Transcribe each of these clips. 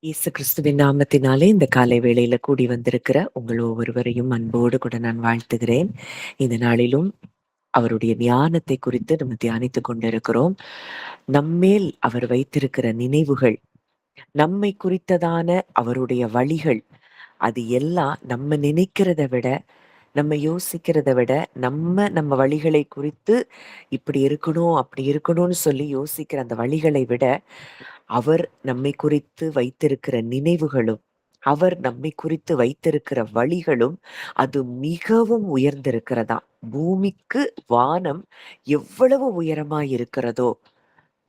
இயேசு கிறிஸ்துவின் நாமத்தினாலே இந்த காலை வேளையில கூடி வந்திருக்கிற உங்கள் ஒவ்வொருவரையும் அன்போடு கூட நான் வாழ்த்துகிறேன். இந்த நாளிலும் அவருடைய ஞானத்தை குறித்து நம்ம தியானித்துக் கொண்டிருக்கிறோம். நம்மேல் அவர் வைத்திருக்கிற நினைவுகள், நம்மை குறித்ததான அவருடைய வழிகள், அது எல்லாம் நம்ம நினைக்கிறத விட, நம்ம யோசிக்கிறத விட, நம்ம வழிகளை குறித்து இப்படி இருக்கணும், அப்படி இருக்கணும்னு சொல்லி யோசிக்கிற அந்த வழிகளை விட, அவர் நம்மை குறித்து வைத்திருக்கிற நினைவுகளும், அவர் நம்மை குறித்து வைத்திருக்கிற வழிகளும், அது மிகவும் உயர்ந்திருக்கிறதாம். பூமிக்கு வானம் எவ்வளவு உயரமாய் இருக்கிறதோ,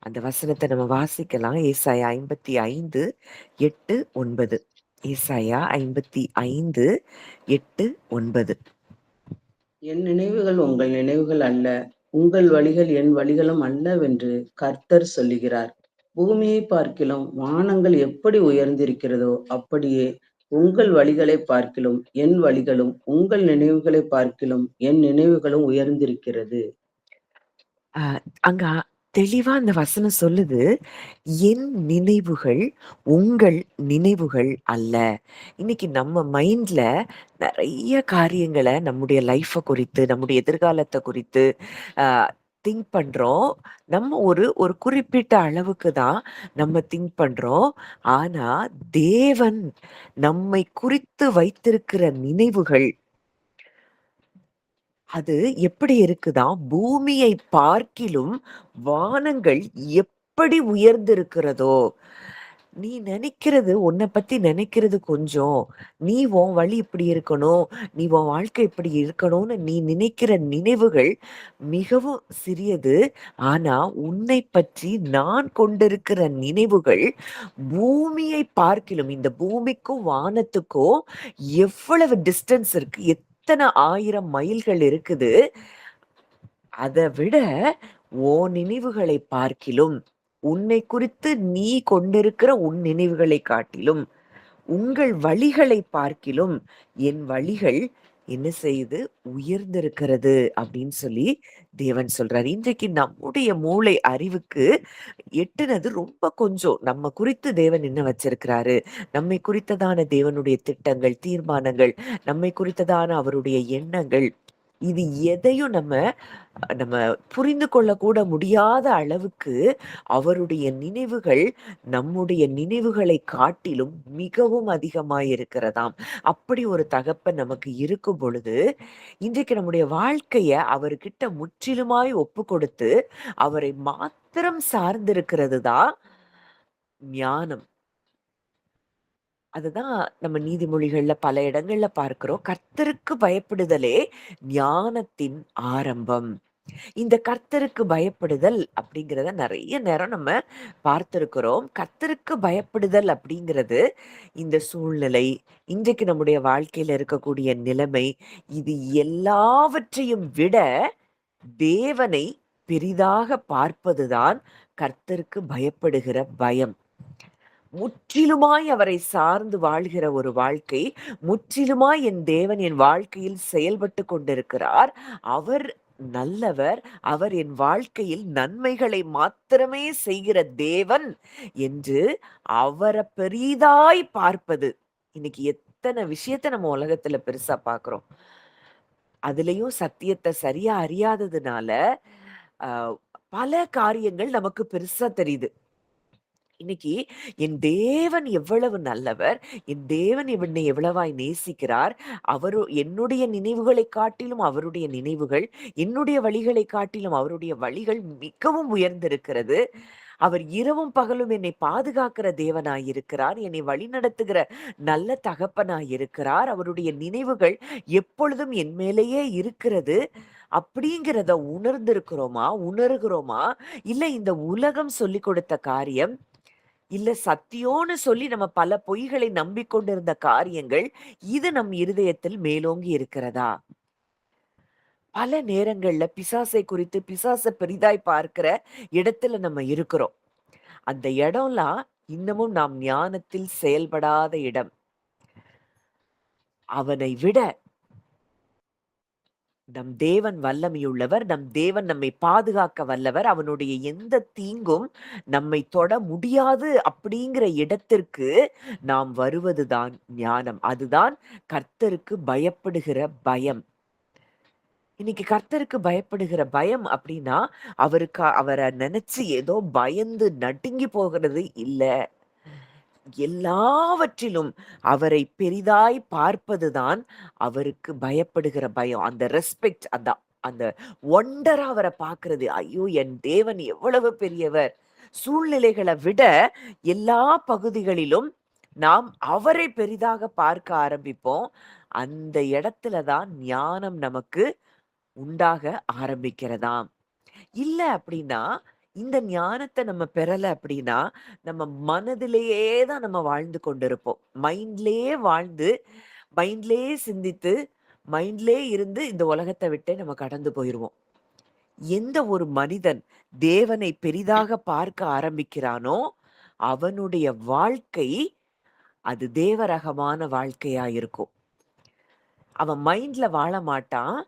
அந்த வசனத்த நம்ம வாசிக்கலாம். ஏசாயா 55, 8, 9. ஏசாயா 55, 8, 9. என் நினைவுகள் உங்கள் நினைவுகள் அல்ல, உங்கள் வழிகள் என் வழிகளும் அல்லவென்று கர்த்தர் சொல்லுகிறார். பூமியை பார்க்கிலும் வானங்கள் எப்படி உயர்ந்திருக்கிறதோ அப்படியே உங்கள் வழிகளை பார்க்கிலும் என் வழிகளும், உங்கள் நினைவுகளை பார்க்கிலும் என் நினைவுகளும் உயர்ந்திருக்கிறது. அ அங்க தெளிவா அந்த வசனம் சொல்லுது, என் நினைவுகள் உங்கள் நினைவுகள் அல்ல. இன்னைக்கு நம்ம மைண்ட்ல நெறைய காரியங்கள நம்முடைய லைஃப்ப குறித்து, நம்முடைய எதிர்காலத்த குறித்து அ திங்க் பண்றோம். நம்ம ஒரு ஒரு குறிப்பிட்ட அளவுக்கு தான் நம்ம திங்க் பண்றோம். ஆனா, தேவன் நம்மை குறித்து வைத்திருக்கிற நினைவுகள் அது எப்படி இருக்குதாம், பூமியை பார்க்கிலும் வானங்கள் எப்படி உயர்ந்திருக்கிறதோ! நீ நினைக்கிறது உன்ன பத்தி நினைக்கிறது கொஞ்சம். நீ உன் வழி இப்படி இருக்கணும். நீ உன் வாழ்க்கை இப்படி இருக்கணும்னு நீ நினைக்கிற நினைவுகள் மிகவும் சிறியது. ஆனா, உன்னைப் பற்றி நான் கொண்டிருக்கிற நினைவுகள் பூமியை பார்க்கிலும் இந்த பூமிக்கும், வானத்துக்கும் எவ்வளவு டிஸ்டன்ஸ் இருக்கு. எத்தன 1000 மைல்கள் இருக்குது. அத விட உன் நினைவுகளை பார்க்கிலும், உன்னை குறித்து நீ கொண்டிருக்கிற உன் நினைவுகளை காட்டிலும், உங்கள் வழிகளை பார்க்கிலும் என் வழிகள் என்ன செய்யுது? உயர்ந்திருக்கிறது அப்படின்னு சொல்லி தேவன் சொல்றாரு. இன்றைக்கு நம்முடைய மூளை அறிவுக்கு எட்டுனது ரொம்ப கொஞ்சம். நம்ம குறித்து தேவன் என்ன வச்சிருக்கிறாரு? நம்மை குறித்ததான தேவனுடைய திட்டங்கள், தீர்மானங்கள், நம்மை குறித்ததான அவருடைய எண்ணங்கள், இது எதையும் நம்ம புரிந்து கொள்ளக்கூட முடியாத அளவுக்கு அவருடைய நினைவுகள் நம்முடைய நினைவுகளை காட்டிலும் மிகவும் அதிகமாயிருக்கிறதாம். அப்படி ஒரு தகப்பன் நமக்கு இருக்கும் பொழுது, இன்றைக்கு நம்முடைய வாழ்க்கைய அவர்கிட்ட முற்றிலுமாய் ஒப்புக்கொடுத்து, அவரை மாத்திரம் சார்ந்திருக்கிறது தான் ஞானம். அதுதான் நம்ம நீதிமொழிகள்ல பல இடங்கள்ல பார்க்கிறோம். கர்த்தருக்கு பயப்படுதலே ஞானத்தின் ஆரம்பம். இந்த கர்த்தருக்கு பயப்படுதல் அப்படிங்கிறத நெறைய நேரம் நம்ம பார்த்திருக்கிறோம். கர்த்தருக்கு பயப்படுதல் அப்படிங்கிறது, இந்த சூழ்நிலை, இன்றைக்கு நம்முடைய வாழ்க்கையில இருக்கக்கூடிய நிலைமை, இது எல்லாவற்றையும் விட தேவனை பெரிதாக பார்ப்பதுதான் கர்த்தருக்கு பயப்படுகிற பயம். முற்றிலுமாய் அவரை சார்ந்து வாழ்கிற ஒரு வாழ்க்கை, முற்றிலுமாய் என் தேவன் என் வாழ்க்கையில் செயல்பட்டுக் கொண்டிருக்கிறார். அவர் நல்லவர். அவர் என் வாழ்க்கையில் நன்மைகளை மாத்திரமே செய்கிற தேவன் என்று அவர பெரிதாய் பார்ப்பது. இன்னைக்கு எத்தன விஷயத்த நம்ம உலகத்துல பெருசா பார்க்கிறோம். அதுலயும் சத்தியத்த சரியா அறியாததுனால, அ பல காரியங்கள் நமக்கு பெருசா தெரியுது. இன்னைக்கு என் தேவன் எவ்வளவு நல்லவர், என் தேவன் என்னை எவ்வளவாய் நேசிக்கிறார், என்னுடைய நினைவுகளை காட்டிலும் அவருடைய நினைவுகள், என்னுடைய வழிகளை காட்டிலும் அவருடைய வழிகள் மிகவும் உயர்ந்திருக்கிறது. அவர் இரவும் பகலும் என்னை பாதுகாக்கிற தேவனாயிருக்கிறார். என்னை வழிநடத்துகிற நல்ல தகப்பனாயிருக்கிறார். அவருடைய நினைவுகள் எப்பொழுதும் என் மேலேயே இருக்கிறது. அப்படிங்கிறத உணர்ந்திருக்கிறோமா? உணர்கிறோமா? இல்ல இந்த உலகம் சொல்லிக் கொடுத்த காரியம், இல்ல சத்தியோன்னு சொல்லி நம்ம பல பொய்களை நம்பிக்கொண்டிருந்த காரியங்கள், இது நம் இருதயத்தில் மேலோங்கி இருக்கிறதா? பல நேரங்கள்ல பிசாசை குறித்து பிசாச பெரிதாய் பார்க்கிற இடத்துல நம்ம இருக்கிறோம். அந்த இடம்லாம் இன்னமும் நாம் ஞானத்தில் செயல்படாத இடம். அவனை விட நம் தேவன் வல்லமையுள்ளவர். நம் தேவன் நம்மை பாதுகாக்க வல்லவர். அவனுடைய எந்த தீங்கும் நம்மை தொட முடியாது அப்படிங்கிற இடத்திற்கு நாம் வருவதுதான் ஞானம். அதுதான் கர்த்தருக்கு பயப்படுகிற பயம். இன்னைக்கு கர்த்தருக்கு பயப்படுகிற பயம் அப்படின்னா, அவரை நினைச்சு ஏதோ பயந்து நடுங்கி போகிறது இல்ல. எல்லாவற்றிலும் அவரை பெரிதாய் பார்ப்பதுதான் அவருக்கு பயப்படுகிற பயம். அந்த ரெஸ்பெக்ட், அந்த அந்த ஒண்டரா அவரை பார்க்கிறது. ஐயோ! என் தேவன் எவ்வளவு பெரியவர். சூழ்நிலைகளை விட எல்லா பகுதிகளிலும் நாம் அவரை பெரிதாக பார்க்க ஆரம்பிப்போம். அந்த இடத்துல தான் ஞானம் நமக்கு உண்டாக ஆரம்பிக்கிறதாம். இல்ல அப்படின்னா, இந்த ஞானத்த நம்ம பெறல அப்படின்னா, நம்ம மனதிலேயே தான் நம்ம வாழ்ந்து கொண்டிருப்போம். மைண்ட்லயே வாழ்ந்து, மைண்ட்லயே சிந்தித்து, மைண்ட்லயே இருந்து இந்த உலகத்த விட்டே நம்ம கடந்து போயிருவோம். எந்த ஒரு மனிதன் தேவனை பெரிதாக பார்க்க ஆரம்பிக்கிறானோ, அவனுடைய வாழ்க்கை அது தேவரகமான வாழ்க்கையா இருக்கும். அவன் மைண்ட்ல வாழ மாட்டான்.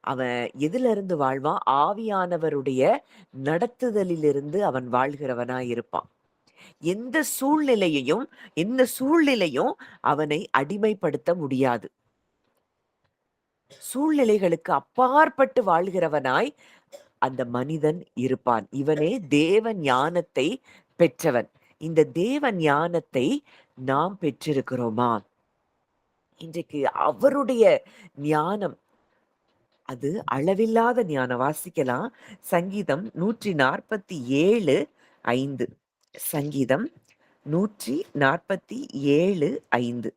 அவன் எதிலிருந்து வாழ்வான்? ஆவியானவருடைய நடத்துதலிலிருந்து அவன் வாழ்கிறவனா இருப்பான். எந்த சூழ்நிலையும் அவனை அடிமைப்படுத்த முடியாது. சூழ்நிலைகளுக்கு அப்பாற்பட்டு வாழ்கிறவனாய் அந்த மனிதன் இருப்பான். இவனே தேவ ஞானத்தை பெற்றவன். இந்த தேவ ஞானத்தை நாம் பெற்றிருக்கிறோமா? இன்றைக்கு அவருடைய ஞானம் அது அளவில்லாத ஞானம். வாசிக்கலாம். சங்கீதம் 147:5. சங்கீதம் 147:5.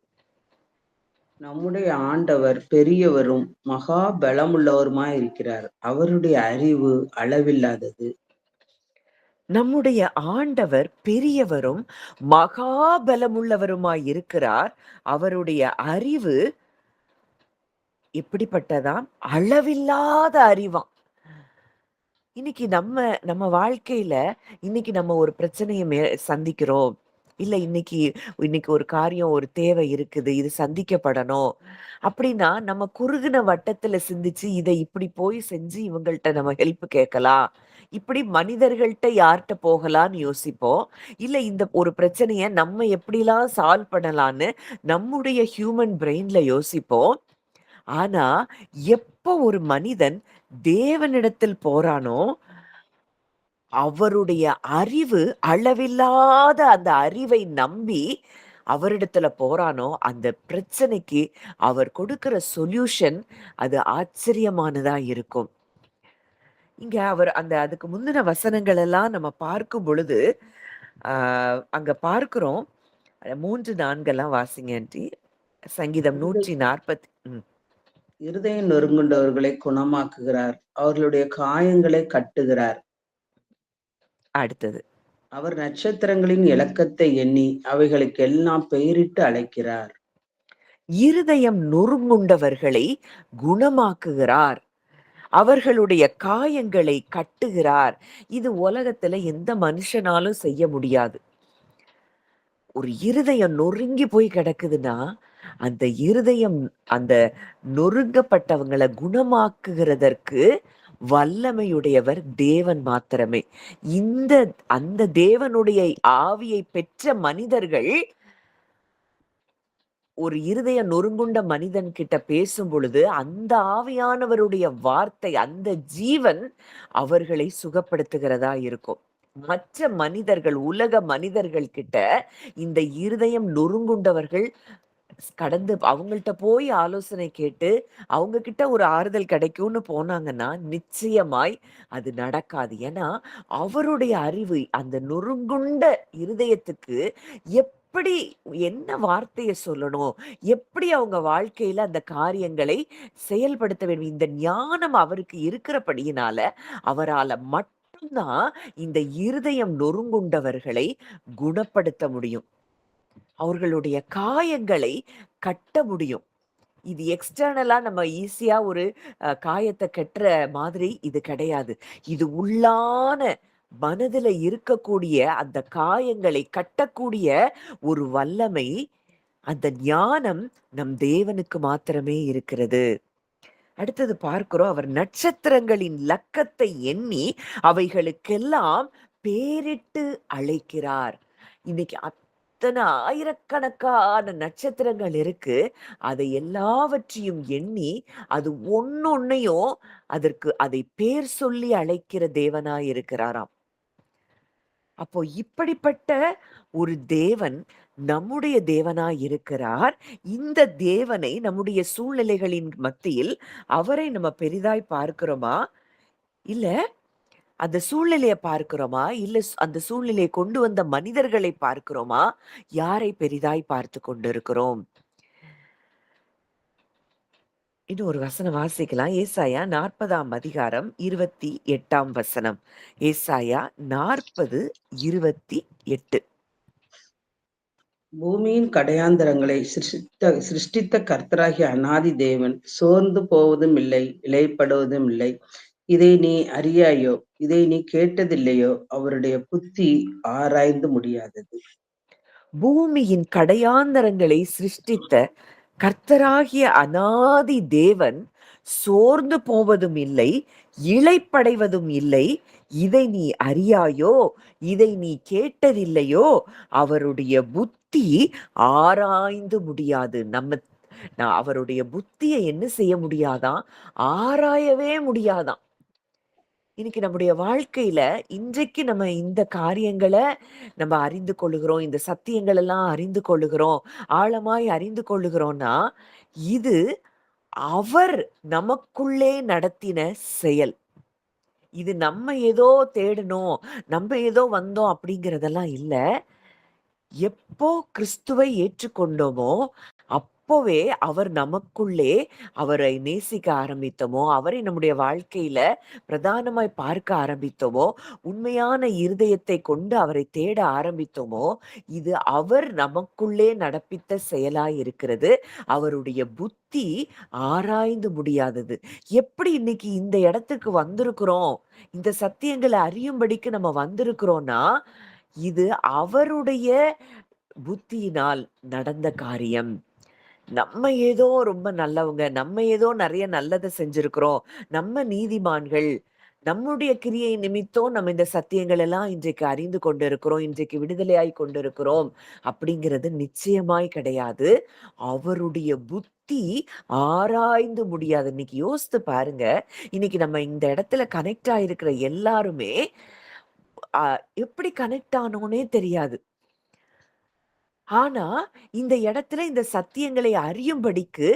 நம்முடைய ஆண்டவர் பெரியவரும் மகா பலமுள்ளவருமாயிருக்கிறார். அவருடைய அறிவு அளவில்லாதது. நம்முடைய ஆண்டவர் பெரியவரும் மகா பலமுள்ளவருமாய் இருக்கிறார். அவருடைய அறிவு எப்படிப்பட்டதாம்? அளவில்லாத அறிவாம். இன்னைக்கு நம்ம நம்ம வாழ்க்கையில இன்னைக்கு நம்ம ஒரு பிரச்சனையை சந்திக்கிறோம். இல்ல இன்னைக்கு இன்னைக்கு ஒரு காரியம், ஒரு தேவை இருக்குது. இது சந்திக்கப்படணும். அப்படின்னா நம்ம குறுகின வட்டத்துல சிந்திச்சு, இதை இப்படி போய் செஞ்சு இவங்கள்ட்ட நம்ம ஹெல்ப் கேட்கலாம். இப்படி மனிதர்கள்ட்ட யார்கிட்ட போகலான்னு யோசிப்போம். இல்ல இந்த ஒரு பிரச்சனைய நம்ம எப்படிலாம் சால்வ் பண்ணலான்னு நம்முடைய ஹியூமன் பிரெயின்ல யோசிப்போம். ஆனா, எப்போ ஒரு மனிதன் தேவனிடத்தில் போறானோ, அவருடைய அறிவு அளவில்லாத அந்த அறிவை நம்பி அவரிடத்துல போறானோ, அந்த பிரச்சனைக்கு அவர் கொடுக்கிற சொல்யூஷன் அது ஆச்சரியமானதா இருக்கும். இங்க அவர் அதுக்கு முந்தின வசனங்கள் எல்லாம் நம்ம பார்க்கும் பொழுது, அங்க பார்க்கிறோம். 3, 4 வாசிங்க ஆன்ட்டி. சங்கீதம் இருதை 140. இருதயம் நொறுங்குண்டவர்களை குணமாக்குகிறார். அவர்களுடைய காயங்களை கட்டுகிறார். அடுத்தது. அவர் நட்சத்திரங்களின் இலக்கத்தை எண்ணி அவைகளுக்கெல்லாம் பெயரிட்டு அழைக்கிறார். இருதயம் நொறுங்குண்டவர்களை குணமாக்குகிறார். அவர்களுடைய காயங்களை கட்டுகிறார். இது உலகத்துல எந்த மனுஷனாலும் செய்ய முடியாது. ஒரு இருதயம் நொறுங்கி போய் கிடக்குதுன்னா, அந்த இருதயம் அந்த நொறுங்கப்பட்டவங்கள குணமாக்குகிறதற்கு வல்லமையுடையவர் தேவன் மாத்திரமே. அந்த தேவனுடைய ஆவியை பெற்ற மனிதர்கள் ஒரு இருதயம் நொறுங்குண்ட மனிதன் கிட்ட பேசும் பொழுது, அந்த ஆவியானவருடைய வார்த்தை, அந்த ஜீவன் அவர்களை சுகப்படுத்துகிறதா இருக்கும். மற்ற மனிதர்கள், உலக மனிதர்கள் கிட்ட இந்த இருதயம் நொறுங்குண்டவர்கள் கடந்து அவங்கள்ட்ட போய் ஆலோசனை கேட்டு, அவங்க கிட்ட ஒரு ஆறுதல் கிடைக்கும்னு போனாங்கன்னா, நிச்சயமாய் அது நடக்காது. ஏன்னா, அவருடைய அறிவு அந்த நொறுங்குண்ட இருதயத்துக்கு எப்படி என்ன வார்த்தைய சொல்லணும்? எப்படி அவங்க வாழ்க்கையில அந்த காரியங்களை செயல்படுத்த வேண்டும்? இந்த ஞானம் அவருக்கு இருக்கிறபடியினால, அவரால மட்டும் தான் இந்த இருதயம் நொறுங்குண்டவர்களை குணப்படுத்த முடியும். அவர்களுடைய காயங்களை கட்ட முடியும். இது எக்ஸ்டர்னலா நம்ம ஈஸியா ஒரு காயத்த கட்டுற மாதிரி இது கிடையாது. இது உள்ளான மனதுல இருக்கக்கூடிய அந்த காயங்களை கட்டக்கூடிய ஒரு வல்லமை, அந்த ஞானம் நம் தேவனுக்கு மாத்திரமே இருக்கிறது. அடுத்தது பார்க்கிறோம், அவர் நட்சத்திரங்களின் லக்கத்தை எண்ணி அவைகளுக்கெல்லாம் பேரிட்டு அழைக்கிறார். இன்னைக்கு அத்தனை ஆயிரக்கணக்கான நட்சத்திரங்கள் இருக்கு. அதை எல்லாவற்றையும் எண்ணி அது ஒன்னொன்னையும் அதற்கு அதை பேர் சொல்லி அழைக்கிற தேவனாய் இருக்கிறாராம். அப்போ இப்படிப்பட்ட ஒரு தேவன் நம்முடைய தேவனாய் இருக்கிறார். இந்த தேவனை நம்முடைய சூழ்நிலைகளின் மத்தியில் அவரை நம்ம பெரிதாய் பார்க்கிறோமா? இல்ல அந்த சூழ்நிலைய பார்க்கிறோமா? இல்ல அந்த சூழ்நிலையை கொண்டு வந்த மனிதர்களை பார்க்கிறோமா? யாரை பெரிதாய் பார்த்துக் கொண்டிருக்கிறோம்? இன்னும் ஒரு வசனம் வாசிக்கலாம். ஏசாயா 40ஆம் அதிகாரம் 28ஆம் வசனம். ஏசாயா 40:28. பூமியின் கடையாந்தரங்களை சிருஷ்டித்த கர்த்தராகிய அநாதி தேவன் சோர்ந்து போவதும் இல்லை, இலைப்படுவதும் இல்லை. இதை நீ அறியாயோ? இதை நீ கேட்டதில்லையோ? அவருடைய புத்தி ஆராய்ந்து முடியாதது. பூமியின் கடையாந்தரங்களை சிருஷ்டித்த கர்த்தராகிய அநாதி தேவன் சோர்ந்து போவதும் இல்லை, இளைப்படைவதும் இல்லை. இதை நீ அறியாயோ? இதை நீ கேட்டதில்லையோ? அவருடைய புத்தி ஆராய்ந்து முடியாது. அவருடைய புத்தியை என்ன செய்ய முடியாதாம்? ஆராயவே முடியாதாம். இன்னைக்கு நம்முடைய வாழ்க்கையில இன்றைக்கு நம்ம இந்த காரியங்களை நம்ம அறிந்து கொள்ளுகிறோம், இந்த சத்தியங்கள் எல்லாம் அறிந்து கொள்ளுகிறோம், ஆழமாய் அறிந்து கொள்ளுகிறோம்னா இது அவர் நமக்குள்ளே நடத்தின செயல். இது நம்ம ஏதோ தேடணும், நம்ம ஏதோ வந்தோம் அப்படிங்கிறதெல்லாம் இல்ல. எப்போ கிறிஸ்துவை ஏற்றுக்கொண்டோமோ அப்போவே அவர் நமக்குள்ளே அவரை நேசிக்க ஆரம்பித்தோமோ, அவரை நம்முடைய வாழ்க்கையில பிரதானமாய் பார்க்க ஆரம்பித்தோமோ, உண்மையான இருதயத்தை கொண்டு அவரை தேட ஆரம்பித்தோமோ, இது அவர் நமக்குள்ளே நடப்பித்த செயலாய் இருக்கிறது. அவருடைய புத்தி ஆராய்ந்து முடியாதது. எப்படி இன்னைக்கு இந்த இடத்துக்கு வந்திருக்கிறோம், இந்த சத்தியங்களை அறியும்படிக்கு நம்ம வந்திருக்கிறோம்னா, இது அவருடைய புத்தியினால் நடந்த காரியம். நம்ம ஏதோ ரொம்ப நல்லவங்க, நம்ம ஏதோ நிறைய நல்லதை செஞ்சிருக்கிறோம், நம்ம நீதிமான்கள், நம்முடைய கிரியை நிமித்தம் நம்ம இந்த சத்தியங்கள் எல்லாம் இன்றைக்கு அறிந்து கொண்டிருக்கிறோம், இன்றைக்கு விடுதலையாய் கொண்டிருக்கிறோம் அப்படிங்கிறது நிச்சயமாய் கிடையாது. அவருடைய புத்தி ஆராய்ந்து முடியாது. இன்னைக்கு யோசித்து பாருங்க, இன்னைக்கு நம்ம இந்த இடத்துல கனெக்ட் ஆயிருக்கிற எல்லாருமே எப்படி கனெக்ட் ஆனோனே தெரியாது. ஆனா, இந்த இடத்துல இந்த சத்தியங்களை அறியும்படிக்கு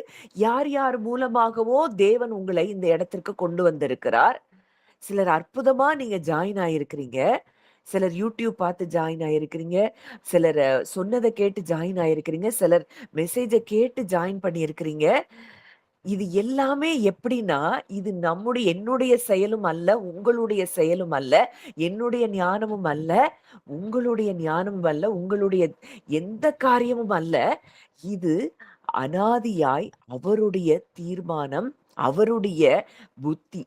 யார் யார் மூலமாகவோ தேவன் உங்களை இந்த இடத்திற்கு கொண்டு வந்திருக்கிறார். சிலர் அற்புதமா நீங்க ஜாயின் ஆயிருக்கிறீங்க. சிலர் யூடியூப் பார்த்து ஜாயின் ஆயிருக்கிறீங்க. சிலர் சொன்னத கேட்டு ஜாயின் ஆயிருக்கிறீங்க. சிலர் மெசேஜ கேட்டு ஜாயின் பண்ணியிருக்கிறீங்க. இது எல்லாமே எப்படின்னா, இது என்னுடைய செயலும் அல்ல, உங்களுடைய செயலும் அல்ல, என்னுடைய ஞானமும் அல்ல, உங்களுடைய ஞானமும் அல்ல, உங்களுடைய எந்த காரியமும் அல்ல. இது அனாதியாய் அவருடைய தீர்மானம், அவருடைய புத்தி.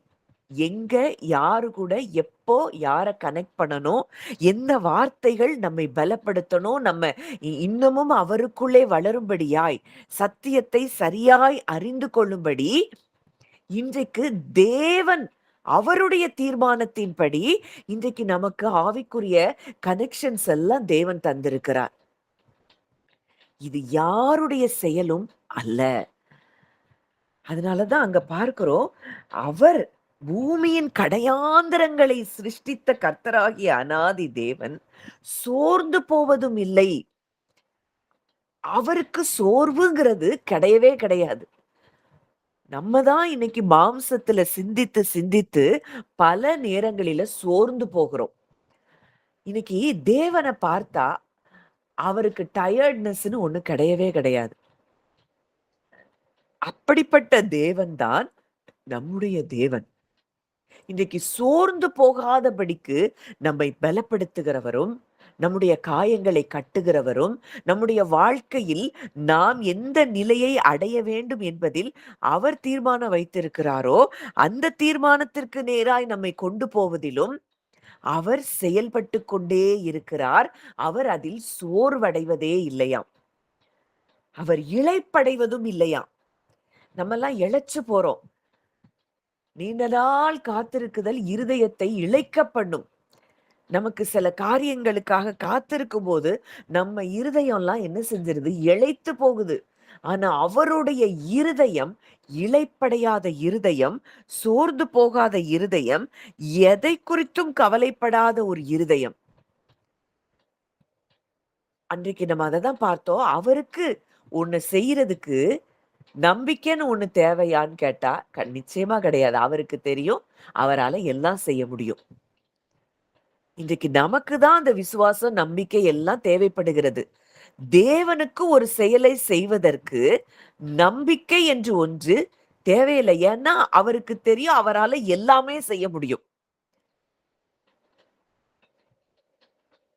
எங்க, யாரு கூட, எப்போ, யார கனெக்ட் பண்ணணும், எந்த வார்த்தைகள் நம்மை பலப்படுத்தணும், நம்ம இன்னமும் அவருக்குள்ளே வளரும்படியாய், சத்தியத்தை சரியாய் அறிந்து கொள்ளும்படி இன்றைக்கு தேவன் அவருடைய தீர்மானத்தின்படி இன்றைக்கு நமக்கு ஆவிக்குரிய கனெக்ஷன்ஸ் எல்லாம் தேவன் தந்திருக்கிறார். இது யாருடைய செயலும் அல்ல. அதனாலதான் அங்க பார்க்கிறோம், அவர் பூமியின் கடையாந்தரங்களை சிருஷ்டித்த கர்த்தராகிய அநாதி தேவன் சோர்ந்து போவதும் இல்லை. அவருக்கு சோர்வுங்கிறது கிடையவே கிடையாது. நம்ம தான் இன்னைக்கு மாம்சத்துல சிந்தித்து சிந்தித்து பல நேரங்களில சோர்ந்து போகிறோம். இன்னைக்கு தேவனை பார்த்தா அவருக்கு டயர்ட்னஸ்ன்னு ஒண்ணு கிடையவே கிடையாது. அப்படிப்பட்ட தேவன் தான் நம்முடைய தேவன். இன்றைக்கு சோர்ந்து போகாதபடிக்கு நம்மை பலப்படுத்துகிறவரும், நம்முடைய காயங்களை கட்டுகிறவரும், நம்முடைய வாழ்க்கையில் நாம் எந்த நிலையை அடைய வேண்டும் என்பதில் அவர் தீர்மானம் வைத்திருக்கிறாரோ அந்த தீர்மானத்திற்கு நேராய் நம்மை கொண்டு போவதிலும் அவர் செயல்பட்டு கொண்டே இருக்கிறார். அவர் அதில் சோர்வடைவதே இல்லையாம். அவர் இளைப்படைவதும் இல்லையாம். நம்மெல்லாம் இளைச்சு போறோம். நீண்ட நாள் காத்திருக்குதல் இருதயத்தை இளைக்க பண்ணும். நமக்கு சில காரியங்களுக்காக காத்திருக்கும் போது நம்ம இருதயம்லாம் என்ன செஞ்சிருது? இளைத்து போகுது. ஆனா அவருடைய இருதயம் இளைப்படையாத இருதயம், சோர்ந்து போகாத இருதயம், எதை குறித்தும் கவலைப்படாத ஒரு இருதயம். அன்றைக்கு நம்ம அததான் பார்த்தோம். அவருக்கு ஒண்ணு செய்யறதுக்கு நம்பிக்கைன்னு ஒண்ணு தேவையான்னு கேட்டா, நிச்சயமா கிடையாது. அவருக்கு தெரியும். அவரால எல்லாம் செய்ய முடியும். இன்றைக்கு நமக்கு தான் அந்த விசுவாசம், நம்பிக்கை எல்லாம் தேவைப்படுகிறது. தேவனுக்கு ஒரு செயலை செய்வதற்கு நம்பிக்கை என்று ஒன்று தேவையில்லை. ஏன்னா, அவருக்கு தெரியும் அவரால எல்லாமே செய்ய முடியும்.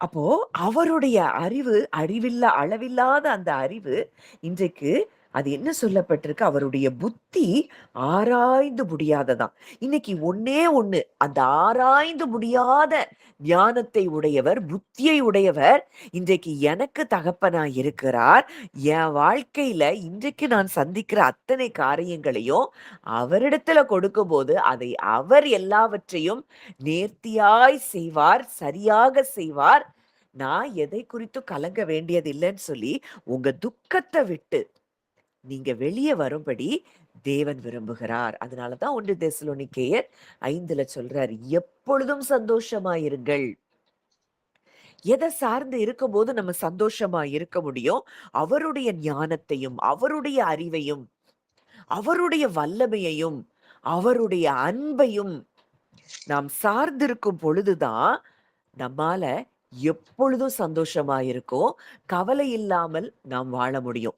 அப்போ அவருடைய அளவில்லாத அந்த அறிவு இன்றைக்கு அது என்ன சொல்லப்பட்டிருக்கு? அவருடைய புத்தி ஆராய்ந்து முடியாததாம். இன்னைக்கு ஒண்ணே ஒண்ணு, அந்த ஆராய்ந்து முடியாத ஞானத்தை உடையவர், புத்தியை உடையவர் இன்றைக்கு எனக்கு தகப்பனாய் இருக்கிறார். என் வாழ்க்கையில இன்றைக்கு நான் சந்திக்கிற அத்தனை காரியங்களையும் அவரிடத்துல கொடுக்கும்போது, அதை அவர் எல்லாவற்றையும் நேர்த்தியாய் செய்வார், சரியாக செய்வார். நான் எதை குறித்தும் கலங்க வேண்டியதில்லைன்னு சொல்லி, உங்க துக்கத்த விட்டு நீங்க வெளிய வரும்படி தேவன் விரும்புகிறார். அதனால தான் 1 தெசலோனிக்கேயர் 5ல சொல்றாரு, எப்பொழுதும் சந்தோஷமாயிருங்கள். எத சார்ந்து இருக்கும்போது நம்ம சந்தோஷமா இருக்க முடியும்? அவருடைய ஞானத்தையும், அவருடைய அறிவையும், அவருடைய வல்லமையையும், அவருடைய அன்பையும் நாம் சார்ந்திருக்கும் பொழுதுதான் நம்மால எப்பொழுதும் சந்தோஷமா இருக்கும். கவலை இல்லாமல் நாம் வாழ முடியும்.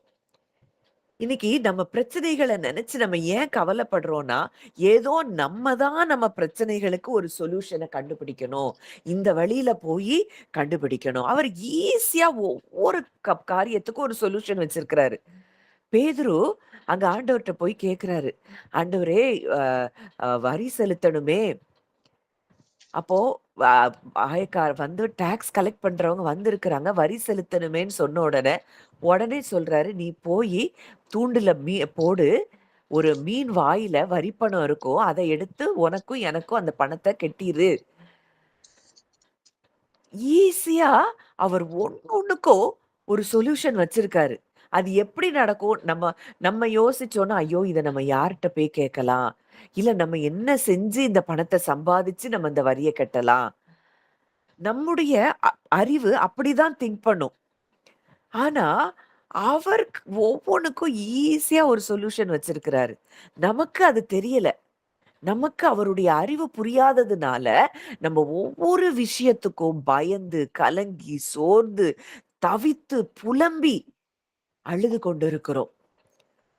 இன்னைக்கு நம்ம பிரச்சனைகள நெனச்சு நம்ம ஏன் கவலைப்படுறோம்னா, ஏதோ நம்ம தான் நம்ம பிரச்சனைகளுக்கு ஒரு சொல்யூஷன கண்டுபிடிக்கணும். இந்த வழியில போயி கண்டுபிடிக்கணும். அவர் ஈஸியா ஒவ்வொரு காரியத்துக்கும் ஒரு சொல்யூஷன் வச்சிருக்கிறாரு. பேதுரு அங்க ஆண்டவர்ட்ட போய் கேட்கிறாரு. ஆண்டவரே, அ அ வரி செலுத்தணுமே! அப்போ அ ஆயக்கார் வந்து டாக்ஸ் கலெக்ட் பண்றவங்க வந்திருக்கிறாங்க. வரி செலுத்தணுமேன்னு சொன்ன உடனே சொல்றாரு, "நீ போயி தூண்டுல போடு. ஒரு மீன் வாயில வரி பணம் இருக்கும். அத எடுத்து உனக்கும் எனக்கும் அந்த பணத்த கட்டிரு." ஈஸியா அவர் ஒண்ணொண்ணுக்கும் ஒரு சொல்யூஷன் வச்சிருக்காரு. அது எப்படி நடக்கும்? நம்ம நம்ம யோசிச்சோம்னா, ஐயோ! இத நம்ம யார்ட்ட போய் கேட்கலாம்? இல்ல நம்ம என்ன செஞ்சு இந்த பணத்த சம்பாதிச்சு நம்ம இந்த வரிய கட்டலாம்? நம்முடைய அ அறிவு அப்படிதான் திங்க் பண்ணும். ஆனா, அவருக்கு ஒவ்வொன்னுக்கும் ஈஸியா ஒரு சொல்யூஷன் வச்சிருக்கிறாரு. நமக்கு அது தெரியல. நமக்கு அவருடைய அறிவு புரியாததுனால, நம்ம ஒவ்வொரு விஷயத்துக்கும் பயந்து, கலங்கி, சோர்ந்து, தவித்து, புலம்பி அழுது கொண்டிருக்கிறோம்.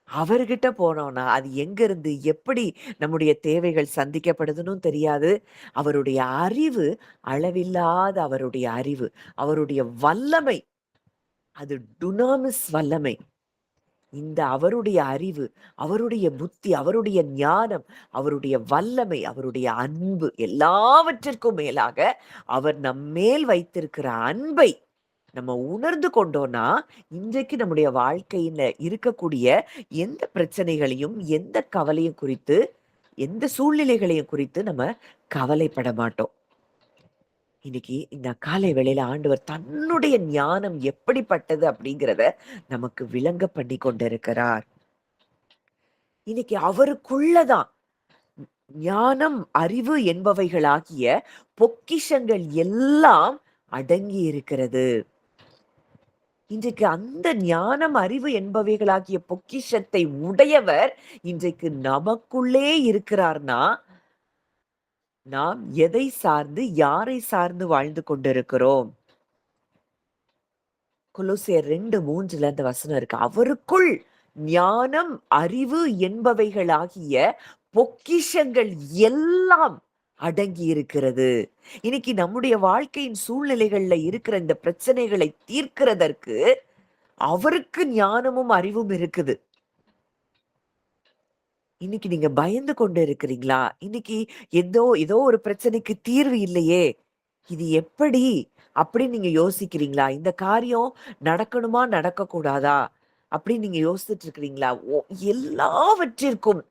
அவர்கிட்ட போனோம்னா, அது எங்கிருந்து, எப்படி நம்முடைய தேவைகள் சந்திக்கப்படுதுன்னும் தெரியாது. அவருடைய அறிவு, அளவில்லாத அவருடைய அறிவு, அவருடைய வல்லமை, அது டுனாமிஸ் வல்லமை. இந்த அவருடைய அறிவு, அவருடைய புத்தி, அவருடைய ஞானம், அவருடைய வல்லமை, அவருடைய அன்பு எல்லாவற்றிற்கும் மேலாக அவர் நம்மேல் வைத்திருக்கிற அன்பை நம்ம உணர்ந்து கொண்டோம்னா, இன்றைக்கு நம்முடைய வாழ்க்கையில இருக்கக்கூடிய எந்த பிரச்சனைகளையும், எந்த கவலையும் குறித்து, எந்த சூழ்நிலைகளையும் குறித்து நம்ம கவலைப்பட மாட்டோம். இன்னைக்கு இந்த காலை வேளையில ஆண்டவர் தன்னுடைய ஞானம் எப்படிப்பட்டது அப்படிங்கிறத நமக்கு விளங்க பண்ணி கொண்டிருக்கிறார். இன்னைக்கு அவருக்குள்ளதான் ஞானம், அறிவு என்பவைகளாகிய பொக்கிஷங்கள் எல்லாம் அடங்கி இருக்கிறது. இன்றைக்கு அந்த ஞானம், அறிவு என்பவைகளாகிய பொக்கிஷத்தை உடையவர் இன்றைக்கு நமக்குள்ளே இருக்கிறார்னா, நாம் எதை சார்ந்து, யாரை சார்ந்து வாழ்ந்து கொண்டிருக்கிறோம்? கொலோசியர் 2:3 அந்த வசனம் இருக்கு. அவருக்குள் ஞானம், அறிவு என்பவைகளாகிய பொக்கிஷங்கள் எல்லாம் அடங்கி இருக்கிறது. இன்னைக்கு நம்முடைய வாழ்க்கையின் சூழ்நிலைகள்ல இருக்கிற இந்த பிரச்சனைகளை தீர்க்கிறதற்கு அவருக்கு ஞானமும், அறிவும் இருக்குது. இன்னைக்கு நீங்க பயந்து கொண்டு இருக்கிறீங்களா? இன்னைக்கு ஏதோ ஏதோ ஒரு பிரச்சனைக்கு தீர்வு இல்லையே! இது எப்படி? அப்படின்னு நீங்க யோசிக்கிறீங்களா? இந்த காரியம் நடக்கணுமா? நடக்கக்கூடாதா? அப்படின்னு நீங்க யோசிச்சுட்டு இருக்கிறீங்களா? எல்லாவற்றிற்கும்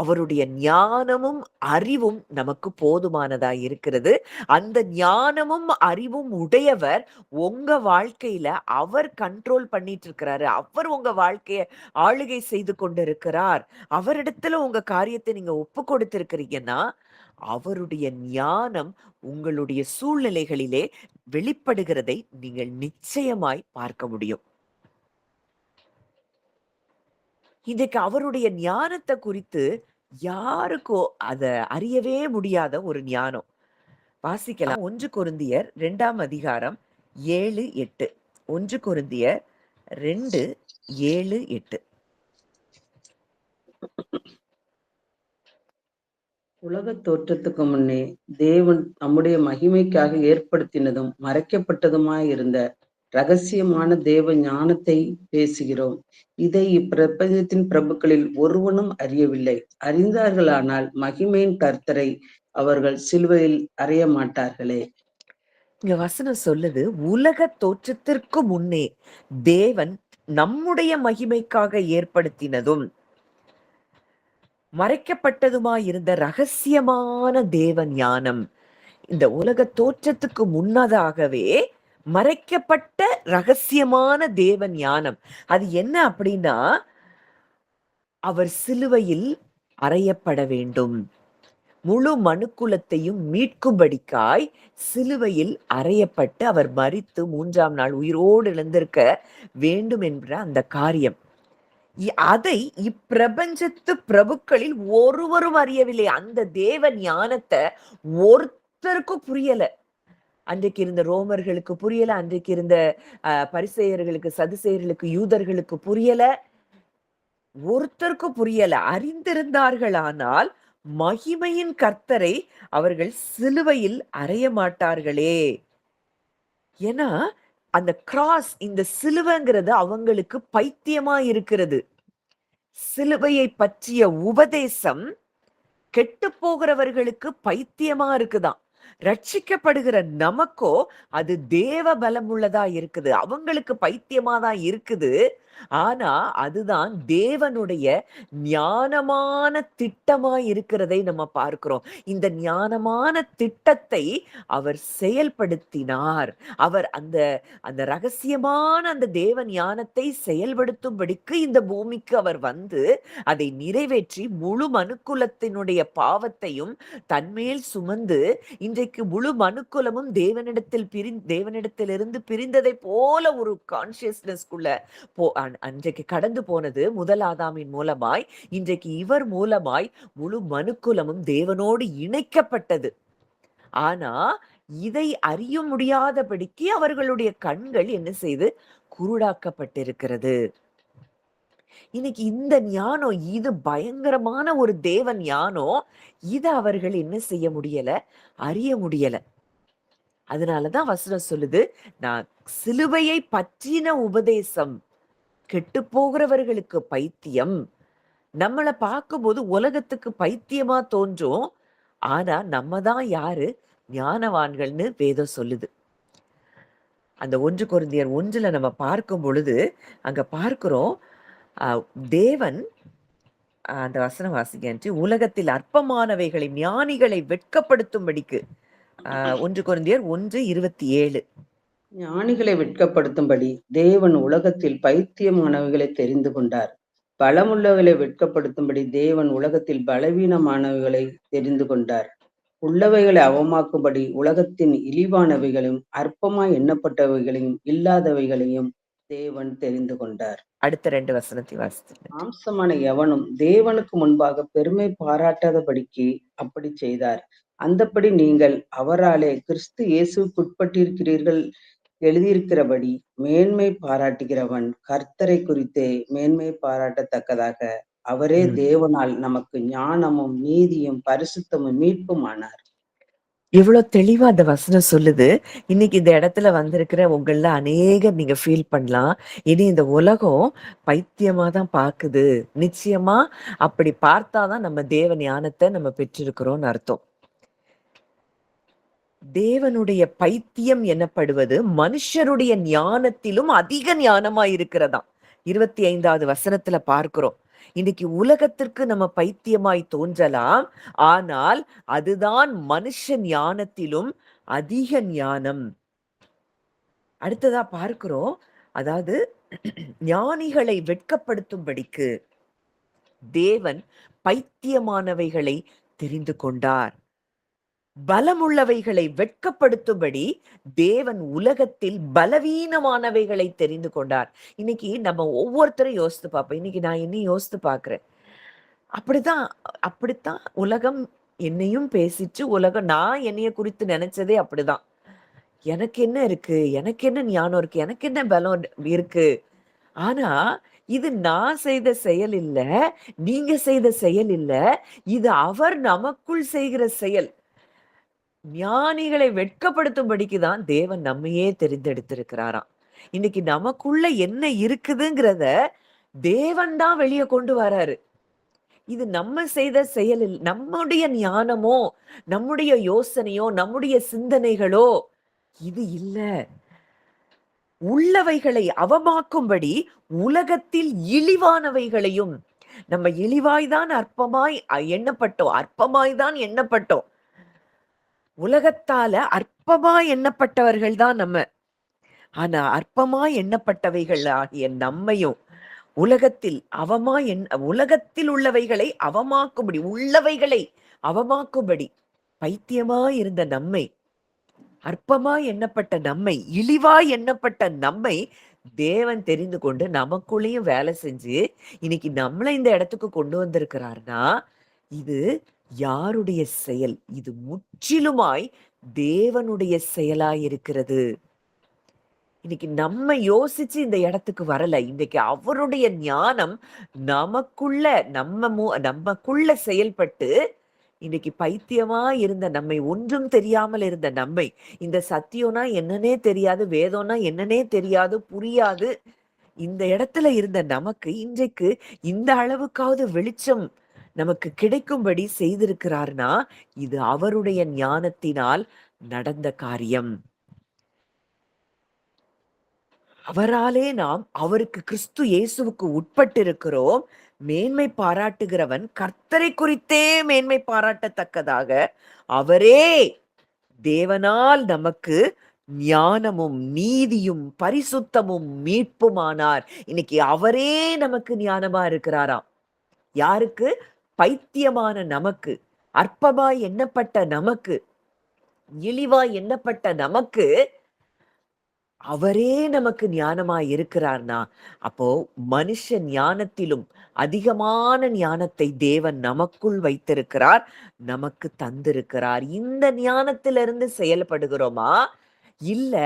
அவருடைய ஞானமும் அறிவும் நமக்கு போதுமானதா இருக்கிறது. அந்த ஞானமும் அறிவும் உடையவர் உங்க வாழ்க்கையில அவர் கண்ட்ரோல் பண்ணிட்டு இருக்கிறாரு. அவர் உங்க வாழ்க்கைய ஆளுகை செய்து கொண்டிருக்கிறார். அவரிடத்துல உங்க காரியத்தை நீங்க ஒப்பு கொடுத்திருக்கிறீங்கன்னா, அவருடைய ஞானம் உங்களுடைய சூழ்நிலைகளிலே வெளிப்படுகிறதை நீங்கள் நிச்சயமாய் பார்க்க முடியும். இன்றைக்கு அவருடைய ஞானத்த குறித்து யாருக்கோ அத அறியவே முடியாத ஒரு ஞானம். வாசிக்கலாம். 1 கொரிந்தியர் 2ஆம் அதிகாரம் 7, 8. 1 கொரிந்தியர் 2, 7, 8. உலகத் தோற்றத்துக்கு முன்னே தேவன் நம்முடைய மகிமைக்காக ஏற்படுத்தினதும் மறைக்கப்பட்டதுமாயிருந்த ரகசியமான தேவ ஞானத்தை பேசுகிறோம். இதை இப்பிரபஞ்சத்தின் பிரபுக்களில் ஒருவனும் அறியவில்லை. அறிந்தார்களானால் மகிமையின் கர்த்தரை அவர்கள் சிலுவையில் அறைய மாட்டார்களே. இங்க வசனம் சொல்லுது, உலக தோற்றத்திற்கு முன்னே தேவன் நம்முடைய மகிமைக்காக ஏற்படுத்தினதும் மறைக்கப்பட்டதுமாயிருந்த ரகசியமான தேவ ஞானம். இந்த உலக தோற்றத்துக்கு முன்னதாகவே மறைக்கப்பட்ட ரகசியமான தேவ ஞானம். அது என்ன அப்படின்னா, அவர் சிலுவையில் அறையப்பட வேண்டும். முழு மனுக்குலத்தையும் மீட்கும்படிக்காய் சிலுவையில் அறையப்பட்டு அவர் மரித்து 3ஆம் நாள் உயிரோடு எழுந்திருக்க வேண்டும் என்ற அந்த காரியம். அதை இப்பிரபஞ்சத்து பிரபுக்களில் ஒருவரும் அறியவில்லை. அந்த தேவ ஞானத்தை ஒருத்தருக்கும் புரியல. அன்றைக்கு இருந்த ரோமர்களுக்கு புரியல, அன்றைக்கு இருந்த பரிசேயர்களுக்கு, சதுசேயர்களுக்கு, யூதர்களுக்கு புரியல, ஒருத்தருக்கும் புரியல. அறிந்திருந்தார்களானால் மகிமையின் கர்த்தரை அவர்கள் சிலுவையில் அறைய மாட்டார்களே. ஏன்னா அந்த கிராஸ், இந்த சிலுவைங்கிறது அவங்களுக்கு பைத்தியமா இருக்கிறது. சிலுவையை பற்றிய உபதேசம் கெட்டு போகிறவர்களுக்கு பைத்தியமா இருக்குதாம். ரட்சிக்கப்படுகிற நமக்கோ அது தேவ பலம் உள்ளதா இருக்குது. அவங்களுக்கு பைத்தியமா தான் இருக்குது. ஆனா அதுதான் தேவனுடைய ஞானமான திட்டமா இருக்கிறதை நம்ம பார்க்கிறோம். இந்த ஞானமான திட்டத்தை அவர் செயல்படுத்தினார். அவர் அந்த அந்த ரகசியமான அந்த தேவ ஞானத்தை செயல்படுத்தும்படிக்கு இந்த பூமிக்கு அவர் வந்து அதை நிறைவேற்றி முழு மனுக்குலத்தினுடைய பாவத்தையும் தன்மேல் சுமந்து இன்றைக்கு முழு மனுக்குலமும் தேவனிடத்திலிருந்து பிரிந்ததை போல ஒரு கான்சியஸ்னஸ்குள்ள அன்றைக்கு கடந்து போனது முதல் ஆதாமின் மூலமாய். இன்றைக்கு இவர் மூலமாய் முழு மனுக்குலமும் தேவனோடு இணைக்கப்பட்டது. ஆனா இதை அறிய முடியாதபடிக்கு அவர்களுடைய கண்கள் என்ன செய்து குருடாக்கப்பட்டிருக்கிறது. இன்னைக்கு இந்த ஞானம், இது பயங்கரமான ஒரு தேவ ஞானம். இதை அவர்கள் என்ன செய்ய முடியல, அறிய முடியல. அதனாலதான் வசனம் சொல்லுது, நான் சிலுவையை பற்றின உபதேசம் கெட்டு போகிறவர்களுக்கு பைத்தியம். நம்மளை பார்க்கும்போது உலகத்துக்கு பைத்தியமா தோன்றும். ஆனா நம்ம தான் யாரு, ஞானவான்கள்னு வேதம் சொல்லுது. அந்த 1 கொரிந்தியர் 1ல நம்ம பார்க்கும் பொழுது அங்க பார்க்கிறோம், தேவன் அந்த வசனம் வாசிக்க, உலகத்தில் அற்பமானவைகளை ஞானிகளை வெட்கப்படுத்தும்படிக்கு 1 கொரிந்தியர் 1:27. ஞானிகளை வெட்கப்படுத்தும்படி தேவன் உலகத்தில் பைத்தியமானவைகளை தெரிந்து கொண்டார். பலமுள்ளவைகளை வெட்கப்படுத்தும்படி தேவன் உலகத்தில் பலவீனமானவைகளை தெரிந்து கொண்டார். உள்ளவைகளை அவமாக்கும்படி உலகத்தின் இழிவானவைகளையும் அற்பமாய் எண்ணப்பட்டவைகளையும் இல்லாதவைகளையும் தேவன் தெரிந்து கொண்டார். அடுத்த 2 வசனத்தை வாசித்து. மாம்சமான எவனும் தேவனுக்கு முன்பாக பெருமை பாராட்டாதபடிக்கு அப்படி செய்தார். அந்தப்படி நீங்கள் அவராலே கிறிஸ்து இயேசுக்குட்பட்டிருக்கிறீர்கள். எழுதியிருக்கிறபடி மேன்மை பாராட்டுகிறவன் கர்த்தரை குறித்தே மேன்மை பாராட்டத்தக்கதாக அவரே தேவனால் நமக்கு ஞானமும் நீதியும் பரிசுத்தமும் மீட்பும் ஆனார். இவ்வளவு தெளிவா அந்த வசனம் சொல்லுது. இன்னைக்கு இந்த இடத்துல வந்திருக்கிற உங்கள அநேகர் நீங்க ஃபீல் பண்ணலாம், இனி இந்த உலகம் பைத்தியமா தான் பாக்குது. நிச்சயமா அப்படி பார்த்தாதான் நம்ம தேவ ஞானத்தை நம்ம பெற்றிருக்கிறோம்னு அர்த்தம். தேவனுடைய பைத்தியம் எனப்படுவது மனுஷருடைய ஞானத்திலும் அதிக ஞானமா இருக்கிறதாம். 25வது வசனத்துல பார்க்கிறோம். இன்னைக்கு உலகத்திற்கு நம்ம பைத்தியமாய் தோன்றலாம். ஆனால் அதுதான் மனுஷ ஞானத்திலும் அதிக ஞானம். அடுத்ததா பார்க்கிறோம். அதாவது ஞானிகளை வெட்கப்படுத்தும்படிக்கு தேவன் பைத்தியமானவைகளை தெரிந்து கொண்டார். பலமுள்ளவைகளை வெட்கப்படுத்தும்படி தேவன் உலகத்தில் பலவீனமானவைகளை தெரிந்து கொண்டார். இன்னைக்கு நம்ம ஒவ்வொருத்தரும் யோசித்து பார்ப்போம். இன்னைக்கு நான் என்னையும் யோசித்து பார்க்கிறேன். அப்படித்தான் அப்படித்தான் உலகம் என்னையும் பேசிச்சு. உலகம் நான் என்னைய குறித்து நினைச்சதே அப்படிதான். எனக்கு என்ன இருக்கு? எனக்கு என்ன ஞானம் இருக்கு? எனக்கு என்ன பலம் இருக்கு? ஆனா, இது நான் செய்த செயல் இல்ல. நீங்க செய்த செயல் இல்ல. இது அவர் நமக்குள் செய்கிற செயல். ஞானிகளை வெட்கப்படுத்தும்படிக்கு தான் தேவன் நம்மையே தெரிந்தெடுத்திருக்கிறாராம். இன்னைக்கு நமக்குள்ள என்ன இருக்குதுங்கிறத தேவன் தான் வெளிய கொண்டு வராரு. இது நம்ம செய்த செயல் நம்முடைய ஞானமோ, நம்முடைய யோசனையோ, நம்முடைய சிந்தனைகளோ இது இல்ல. உள்ளவைகளை அவமாக்கும்படி உலகத்தில் இழிவானவைகளையும் நம்ம இழிவாய்தான் அற்பமாய் எண்ணப்பட்டோம். அற்பமாய் தான் எண்ணப்பட்டோம். உலகத்தால அற்பமாய் எண்ணப்பட்டவர்கள் தான் நம்ம. ஆனா அற்பமாய் எண்ணப்பட்டவைகள் ஆகிய நம்மையும் உலகத்தில் உலகத்தில் உள்ளவைகளை அவமாக்கும்படி உள்ளவைகளை அவமாக்கும்படி பைத்தியமாய் இருந்த நம்மை, அற்பமாய் எண்ணப்பட்ட நம்மை, இழிவாய் எண்ணப்பட்ட நம்மை தேவன் தெரிந்து கொண்டு நமக்குள்ளேயும் வேலை செஞ்சு இன்னைக்கு நம்மளை இந்த இடத்துக்கு கொண்டு வந்திருக்கிறார்னா இது யாருடைய செயல்? இது முற்றிலுமாய் தேவனுடைய செயலாய் இருக்கிறது. இன்னைக்கு நம்ம யோசிச்சு இந்த இடத்துக்கு வரல. இன்னைக்கு அவருடைய ஞானம் நமக்குள்ள நமக்குள்ள செயல்பட்டு இன்னைக்கு பைத்தியமா இருந்த நம்மை, ஒன்றும் தெரியாமல் இருந்த நம்மை, இந்த சத்தியம்னா என்னன்னே தெரியாது, வேதம்னா என்னன்னே தெரியாது, புரியாது, இந்த இடத்துல இருந்த நமக்கு இன்றைக்கு இந்த அளவுக்காவது வெளிச்சம் நமக்கு கிடைக்கும்படி செய்திருக்கிறார்னா இது அவருடைய ஞானத்தினால் நடந்த காரியம். அவராலே நாம் அவருக்கு, கிறிஸ்து இயேசுவுக்கு உட்பட்டிருக்கிறோம். மேன்மை பாராட்டுகிறவன் கர்த்தரை குறித்தே மேன்மை பாராட்டத்தக்கதாக அவரே தேவனால் நமக்கு ஞானமும் நீதியும் பரிசுத்தமும் மீட்புமானார். இன்னைக்கு அவரே நமக்கு ஞானமா இருக்கிறாராம். யாருக்கு? பைத்தியமான நமக்கு, அற்பமாய் எண்ணப்பட்ட நமக்கு, இழிவாய் எண்ணப்பட்ட நமக்கு அவரே நமக்கு ஞானமாய் இருக்கிறார்னா அப்போ மனுஷ ஞானத்திலும் அதிகமான ஞானத்தை தேவன் நமக்குள் வைத்திருக்கிறார், நமக்கு தந்திருக்கிறார். இந்த ஞானத்திலிருந்து செயல்படுகிறோமா? இல்ல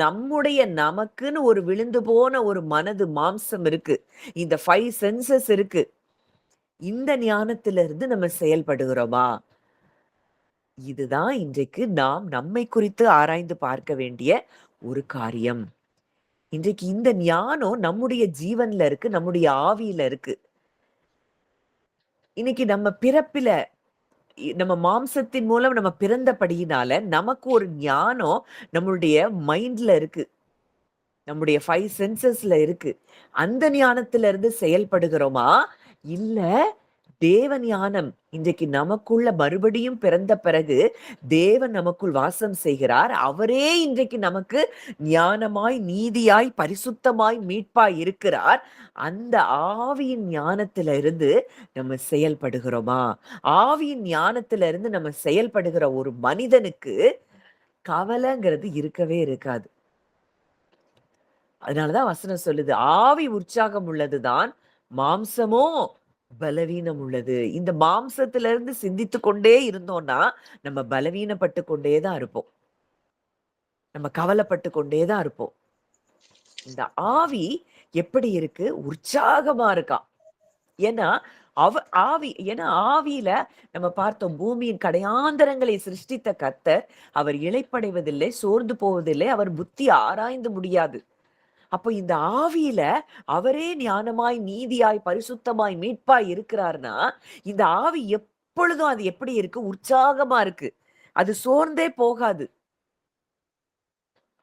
நம்முடைய நமக்குன்னு ஒரு விழுந்து போன ஒரு மனது, மாம்சம் இருக்கு, இந்த 5 சென்சஸ் இருக்கு, இந்த ஞானத்திலிருந்து நம்ம செயல்படுகிறோமா? இதுதான் இன்றைக்கு நாம் நம்மை குறித்து ஆராய்ந்து பார்க்க வேண்டிய ஒரு காரியம். இன்றைக்கு இந்த ஞானம் நம்முடைய ஜீவன்ல இருக்கு, நம்முடைய ஆவியில இருக்கு. இன்னைக்கு நம்ம பிறப்பில நம்ம மாம்சத்தின் மூலம் நம்ம பிறந்தபடியினால நமக்கு ஒரு ஞானம் நம்மளுடைய மைண்ட்ல இருக்கு, நம்முடைய 5 சென்சஸ்ல இருக்கு. அந்த ஞானத்துல இருந்து செயல்படுகிறோமா? இல்ல தேவ ஞானம் இன்றைக்கு நமக்குள்ள மறுபடியும் பிறந்த பிறகு தேவன் நமக்குள் வாசம் செய்கிறார். அவரே இன்றைக்கு நமக்கு ஞானமாய், நீதியாய், பரிசுத்தமாய், மீட்பாய் இருக்கிறார். அந்த ஆவியின் ஞானத்தில இருந்து நம்ம செயல்படுகிறோமா? ஆவியின் ஞானத்தில இருந்து நம்ம செயல்படுகிற ஒரு மனிதனுக்கு கவலைங்கிறது இருக்கவே இருக்காது. அதனாலதான் வசனம் சொல்லுது, ஆவி உற்சாகம் உள்ளதுதான், மாம்சமோ பலவீனம் உள்ளது. இந்த மாம்சத்துல இருந்து சிந்தித்து கொண்டே இருந்தோம்னா நம்ம பலவீனப்பட்டு கொண்டே தான் இருப்போம். நம்ம கவலைப்பட்டு கொண்டே தான் இருப்போம். இந்த ஆவி எப்படி இருக்கு? உற்சாகமா இருக்கான். ஏன்னா ஆவியில நம்ம பார்த்தோம், பூமியின் கடையாந்தரங்களை சிருஷ்டித்த கர்த்தர் அவர் இளைப்படைவதில்லை, சோர்ந்து போவதில்லை, அவர் புத்தி ஆராய்ந்து முடியாது. அப்போ இந்த ஆவியில அவரே ஞானமாய், நீதியாய், பரிசுத்தமாய், மீட்பாய் இருக்கிறார்னா இந்த ஆவி எப்பொழுதும் அது எப்படி இருக்கு? உற்சாகமா இருக்கு. அது சோர்ந்தே போகாது.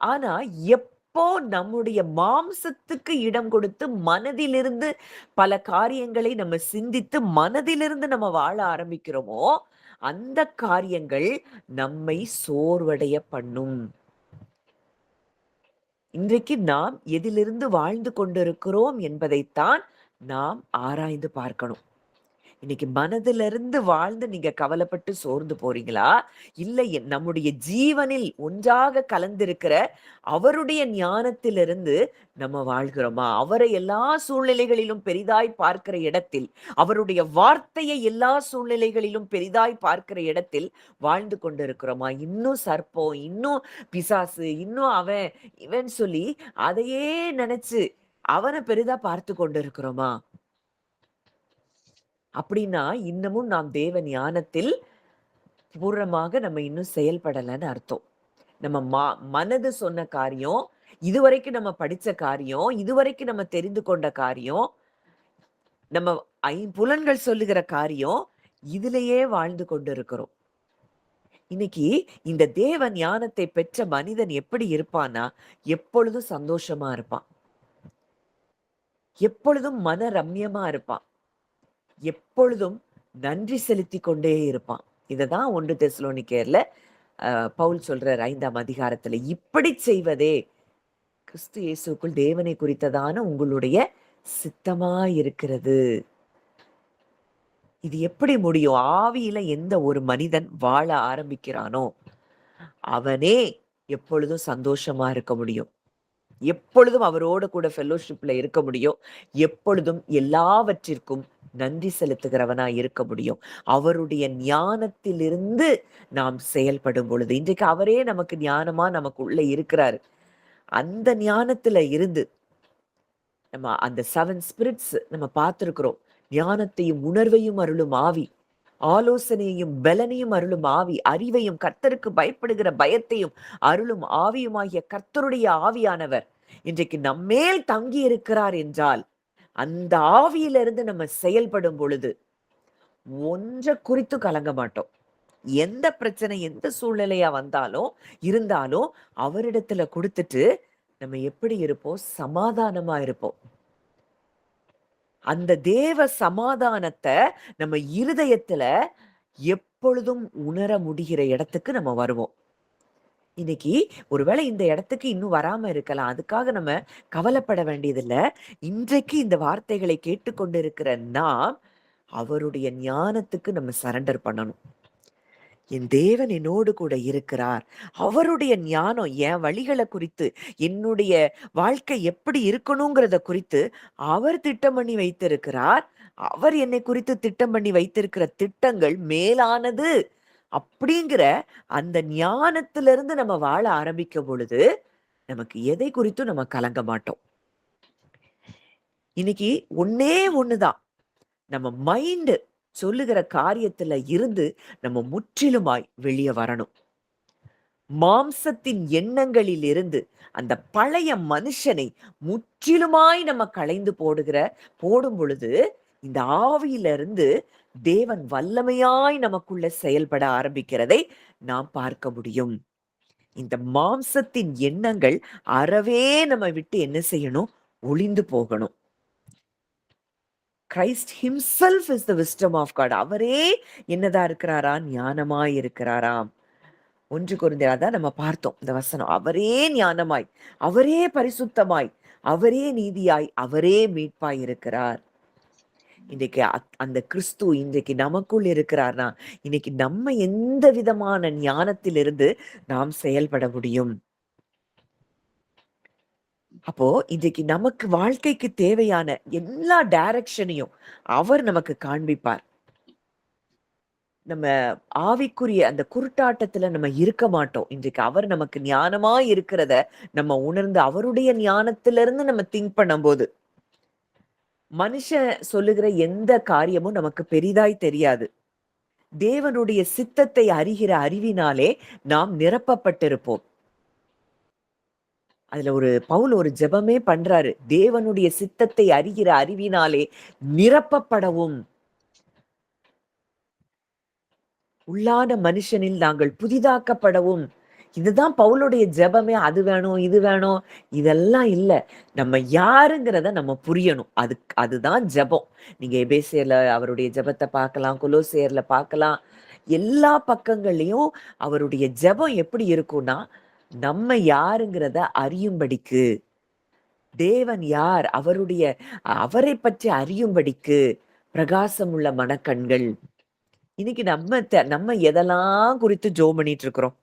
ஆனா எப்போ நம்முடைய மாம்சத்துக்கு இடம் கொடுத்து மனதிலிருந்து பல காரியங்களை நம்ம சிந்தித்து மனதிலிருந்து நம்ம வாழ ஆரம்பிக்கிறோமோ, அந்த காரியங்கள் நம்மை சோர்வடைய பண்ணும். இன்றைக்கு நாம் எதிலிருந்து வாழ்ந்து கொண்டிருக்கிறோம் என்பதைத்தான் நாம் ஆராய்ந்து பார்க்கணும். இன்னைக்கு மனதிலிருந்து வாழ்ந்து நீங்க கவலைப்பட்டு சோர்ந்து போறீங்களா? இல்லை நம்முடைய ஜீவனில் ஒன்றாக கலந்திருக்கிற அவருடைய ஞானத்திலிருந்து நம்ம வாழ்கிறோமா? அவரை எல்லா சூழ்நிலைகளிலும் பெரிதாய் பார்க்கிற இடத்தில், அவருடைய வார்த்தையை எல்லா சூழ்நிலைகளிலும் பெரிதாய் பார்க்கிற இடத்தில் வாழ்ந்து கொண்டிருக்கிறோமா? இன்னும் சர்ப்பம், இன்னும் பிசாசு, இன்னும் அவன், இவன் சொல்லி அதையே நினைச்சு அவனை பெரிதா பார்த்து கொண்டிருக்கிறோமா? அப்படின்னா இன்னமும் நாம் தேவ ஞானத்தில் பூர்ணமாக நம்ம இன்னும் செயல்படலைன்னு அர்த்தம். நம்ம மனது சொன்ன காரியம், இதுவரைக்கும் நம்ம படிச்ச காரியம், இதுவரைக்கும் நம்ம தெரிந்து கொண்ட காரியம், நம்ம ஐம்புலன்கள் சொல்லுகிற காரியம், இதிலேயே வாழ்ந்து கொண்டிருக்கிறோம். இன்னைக்கு இந்த தேவ ஞானத்தை பெற்ற மனிதன் எப்படி இருப்பான்னா, எப்பொழுதும் சந்தோஷமா இருப்பான். எப்பொழுதும் மன ரம்யமா இருப்பான். எப்பொழுதும் நன்றி செலுத்திக் கொண்டே இருப்பான். இததான் 1 தெசலோனிக்கேயர்ல பவுல் சொல்றார் 5ஆம் அதிகாரத்துல. இப்படி செய்வதே கிறிஸ்து இயேசுக்குள் தேவனை குறித்ததான உங்களுடைய சித்தமாயிருக்கிறது. இது எப்படி முடியும்? ஆவியில எந்த ஒரு மனிதன் வாழ ஆரம்பிக்கிறானோ அவனே எப்பொழுதும் சந்தோஷமா இருக்க முடியும். எப்பொழுதும் அவரோடு கூட ஃபெல்லோஷிப்ல இருக்க முடியும். எப்பொழுதும் எல்லாவற்றிற்கும் நன்றி செலுத்துகிறவனா இருக்க முடியும். அவருடைய ஞானத்திலிருந்து நாம் செயல்படும் பொழுது, இன்றைக்கு அவரே நமக்கு ஞானமா நமக்குள்ள இருக்கிறாரு. அந்த ஞானத்துல இருந்து நம்ம அந்த 7 ஸ்பிரிட்ஸ் நம்ம பார்த்திருக்கிறோம். ஞானத்தையும் உணர்வையும் அருளும் ஆவி, ஆலோசனையையும் பலனையும் அருளும் ஆவி, அறிவையும் கர்த்தருக்கு பயப்படுகிற பயத்தையும் அருளும் ஆவியுமாகிய கர்த்தருடைய ஆவியானவர் இன்றைக்கு நம்மேல் தங்கி இருக்கிறார் என்றால், அந்த ஆவியிலிருந்து நம்ம செயல்படும் பொழுது ஒன்றை குறித்து கலங்க மாட்டோம். எந்த பிரச்சனை எந்த சூழ்நிலையா வந்தாலும் இருந்தாலும் அவரிடத்துல கொடுத்துட்டு நம்ம எப்படி இருப்போம்? சமாதானமா இருப்போம். அந்த தேவ சமாதானத்தை நம்ம இருதயத்துல எப்பொழுதும் உணர முடிகிற இடத்துக்கு நம்ம வருவோம். இன்னைக்கு ஒருவேளை இந்த இடத்துக்கு இன்னும் வராம இருக்கலாம். அதுக்காக நம்ம கவலைப்பட வேண்டியதில்ல. இன்றைக்கு இந்த வார்த்தைகளை கேட்டுக்கொண்டிருக்கிற நாம் அவருடைய ஞானத்துக்கு நம்ம சரண்டர் பண்ணணும். என் தேவன் என்னோடு கூட இருக்கிறார். அவருடைய ஞானம் என் வழிகளை குறித்து, என்னுடைய வாழ்க்கை எப்படி இருக்கணுங்கிறத குறித்து அவர் திட்டம் பண்ணி வைத்திருக்கிறார். அவர் என்னை குறித்து திட்டம் பண்ணி வைத்திருக்கிற திட்டங்கள் மேலானது. அப்படிங்கிற அந்த ஞானத்திலிருந்து நம்ம வாழ ஆரம்பிக்கும் பொழுது, நமக்கு எதை குறித்தும் நம்ம கலங்க மாட்டோம். இன்னைக்கு ஒண்ணே ஒண்ணுதான். நம்ம மைண்ட் சொல்லுகிற காரியத்துல இருந்து நம்ம முற்றிலுமாய் வெளியே வரணும். மாம்சத்தின் எண்ணங்களில் இருந்து அந்த பழைய மனுஷனை முற்றிலுமாய் நம்ம களைந்து போடும் பொழுது இந்த ஆவியிலிருந்து தேவன் வல்லமையாய் நமக்குள்ள செயல்பட ஆரம்பிக்கிறதை நாம் பார்க்க முடியும். இந்த மாம்சத்தின் எண்ணங்கள் அறவே நம்ம விட்டு என்ன செய்யணும்? ஒளிந்து போகணும். Christ himself is the wisdom of God. அவரே என்னதான் இருக்கிறாரா? ஞானமாய் இருக்கிறாராம். 1 கொரிந்தியர் தான் நம்ம பார்த்தோம் இந்த வசனம். அவரே ஞானமாய், அவரே பரிசுத்தமாய், அவரே நீதியாய், அவரே மீட்பாய் இருக்கிறார். இன்னைக்கு அந்த கிறிஸ்து இன்றைக்கு நமக்குள் இருக்கிறார்னா, இன்னைக்கு நம்ம எந்த விதமான ஞானத்திலிருந்து நாம் செயல்பட முடியும்? அப்போ இன்றைக்கு நமக்கு வாழ்க்கைக்கு தேவையான எல்லா டைரக்ஷனையும் அவர் நமக்கு காண்பிப்பார். நம்ம ஆவிக்குரிய அந்த குருட்டாட்டத்துல நம்ம இருக்க மாட்டோம். இன்றைக்கு அவர் நமக்கு ஞானமா இருக்கிறத நம்ம உணர்ந்து அவருடைய ஞானத்திலிருந்து நம்ம திங்க் பண்ணும்போது, மனுஷன் சொல்லுகிற எந்த காரியமும் நமக்கு பெரிதாய் தெரியாது. தேவனுடைய சித்தத்தை அறிகிற அறிவினாலே நாம் நிரப்பப்பட்டிருப்போம். அதுல பவுல் ஒரு ஜெபமே பண்றாரு. தேவனுடைய சித்தத்தை அறிகிற அறிவினாலே நிரப்பப்படவும், உள்ளான மனுஷனில் நாங்கள் புதிதாக்கப்படவும், இதுதான் பவுலுடைய ஜெபமே. அது வேணும், இது வேணும், இதெல்லாம் இல்ல. நம்ம யாருங்கிறத நம்ம புரியணும். அதுதான் ஜெபம். நீங்க எபேசியர்ல அவருடைய ஜெபத்த பார்க்கலாம், கொலோசியர்ல பார்க்கலாம். எல்லா பக்கங்கள்லயும் அவருடைய ஜெபம் எப்படி இருக்கும்னா, நம்ம யாருங்கிறத அறியும்படிக்கு, தேவன் யார்? அவரை பற்றி அறியும்படிக்கு, பிரகாசம் உள்ள மனக்கண்கள். இன்னைக்கு நம்ம எதெல்லாம் குறித்து ஜெபம் பண்ணிட்டு இருக்கிறோம்?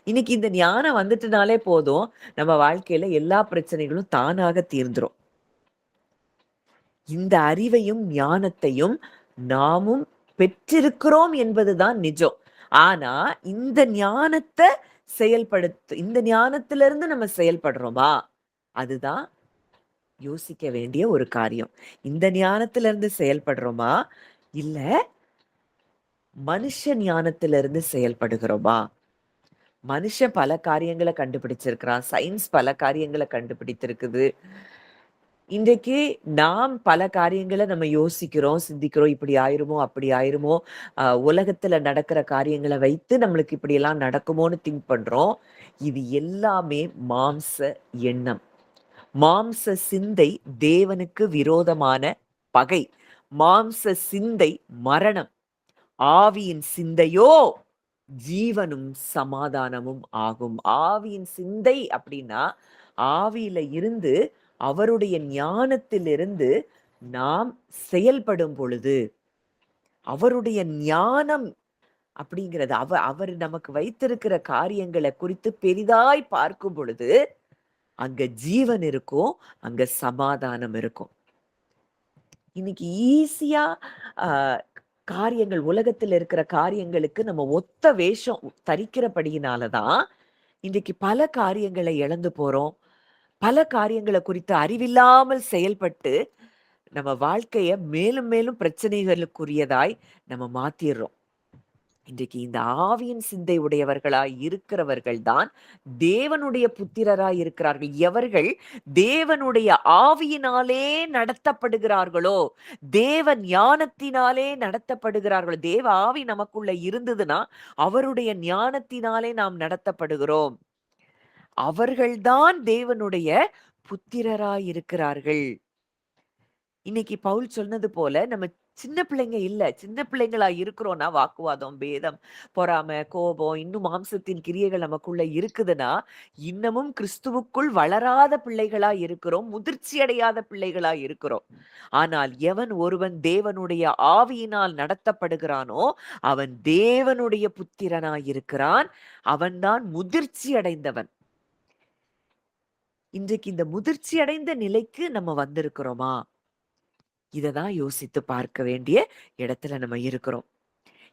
இன்னைக்கு இந்த ஞானம் வந்துட்டுனாலே போதும், நம்ம வாழ்க்கையில எல்லா பிரச்சனைகளும் தானாக தீர்ந்துரும். இந்த அறிவையும் ஞானத்தையும் நாமும் பெற்றிருக்கிறோம் என்பதுதான் நிஜம். ஆனா இந்த ஞானத்தை இந்த ஞானத்திலிருந்து நம்ம செயல்படுறோமா? அதுதான் யோசிக்க வேண்டிய ஒரு காரியம். இந்த ஞானத்திலிருந்து செயல்படுறோமா? இல்ல மனுஷ ஞானத்திலிருந்து செயல்படுகிறோமா? மனுஷன் பல காரியங்களை கண்டுபிடிச்சிருக்கிறான். சயின்ஸ் பல காரியங்களை கண்டுபிடித்திருக்குது. இன்றைக்கு நாம் பல காரியங்களை நம்ம யோசிக்கிறோம், சிந்திக்கிறோம். இப்படி ஆயிருமோ, அப்படி ஆயிருமோ, உலகத்துல நடக்கிற காரியங்களை வைத்து நம்மளுக்கு இப்படி எல்லாம் நடக்குமோன்னு திங்க் பண்றோம். இது எல்லாமே மாம்ச எண்ணம். மாம்ச சிந்தை தேவனுக்கு விரோதமான பகை. மாம்ச சிந்தை மரணம். ஆவியின் சிந்தையோ ஜீவனும் சமாதானமும் ஆகும். ஆவியின் சிந்தை அப்படின்னா, ஆவியில இருந்து, அவருடைய ஞானத்திலிருந்து நாம் செயல்படும் பொழுது, அவருடைய ஞானம் அப்படிங்கிறது, அவர் நமக்கு வைத்திருக்கிற காரியங்களை குறித்து பெரிதாய் பார்க்கும் பொழுது, அங்க ஜீவன் இருக்கும், அங்க சமாதானம் இருக்கும். இன்னைக்கு ஈஸியா காரியங்கள், உலகத்துல இருக்கிற காரியங்களுக்கு நம்ம ஒத்த வேஷம் தரிக்கிறபடியினாலதான் இன்றைக்கு பல காரியங்களை இழந்து போறோம். பல காரியங்களை குறித்து அறிவில்லாமல் செயல்பட்டு நம்ம வாழ்க்கைய மேலும் மேலும் பிரச்சனைகளுக்குரியதாய் நம்ம மாத்திடுறோம். இன்றைக்கு இந்த ஆவியின் சிந்தை உடையவர்களாய் இருக்கிறவர்கள் தான் தேவனுடைய புத்திரராய் இருக்கிறார்கள். எவர்கள் தேவனுடைய ஆவியினாலே நடத்தப்படுகிறார்களோ, தேவ ஞானத்தினாலே நடத்தப்படுகிறார்களோ. தேவ ஆவி நமக்குள்ள இருந்ததுன்னா அவருடைய ஞானத்தினாலே நாம் நடத்தப்படுகிறோம். அவர்கள்தான் தேவனுடைய புத்திரராய் இருக்கிறார்கள். இன்னைக்கு பவுல் சொன்னது போல நம்ம சின்ன பிள்ளைங்க இல்ல. சின்ன பிள்ளைங்களா இருக்கிறோம்னா வாக்குவாதம், பேதம், பொறாமை, கோபம், இன்னும் மாம்சத்தின் கிரியைகள் நமக்குள்ள இருக்குதுன்னா, இன்னமும் கிறிஸ்துவுக்குள் வளராத பிள்ளைகளா இருக்கிறோம். முதிர்ச்சி அடையாத பிள்ளைகளா இருக்கிறோம். ஆனால் எவன் ஒருவன் தேவனுடைய ஆவியினால் நடத்தப்படுகிறானோ, அவன் தேவனுடைய புத்திரனாய் இருக்கிறான். அவன்தான் முதிர்ச்சி அடைந்தவன். இன்றைக்கு இந்த முதிர்ச்சி அடைந்த நிலைக்கு நம்ம வந்திருக்கிறோமா? இததான் யோசித்து பார்க்க வேண்டிய இடத்துல நம்ம இருக்கிறோம்.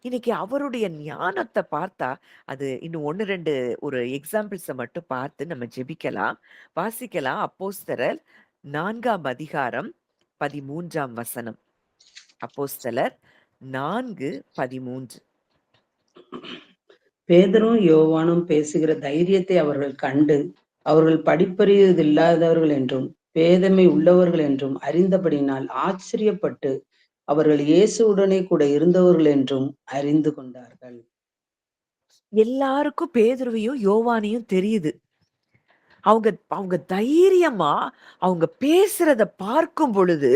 இன்னைக்கு அவருடைய ஞானத்தை பார்த்தா, அது இன்னும் 1, 2 ஒரு எக்ஸாம்பிள்ஸ மட்டும் பார்த்து நம்ம ஜெபிக்கலாம். வாசிக்கலாம். அப்போஸ்தலர் 4ஆம் அதிகாரம் 13ஆம் வசனம். அப்போஸ்தலர் 4:13. பேதரும் யோவானும் பேசுகிற தைரியத்தை அவர்கள் கண்டு, அவர்கள் படிப்பறிவதில்லாதவர்கள் என்றும் பேதமை உள்ளவர்கள் என்றும் அறிந்தபடியினால் ஆச்சரியப்பட்டு, அவர்கள் இயேசுவுடனே கூட இருந்தவர்கள் என்றும் அறிந்து கொண்டார்கள். எல்லாருக்கும் பேதுருவையும் யோவானையும் தெரியுது. அவங்க அவங்க தைரியமா அவங்க பேசுறத பார்க்கும் பொழுது,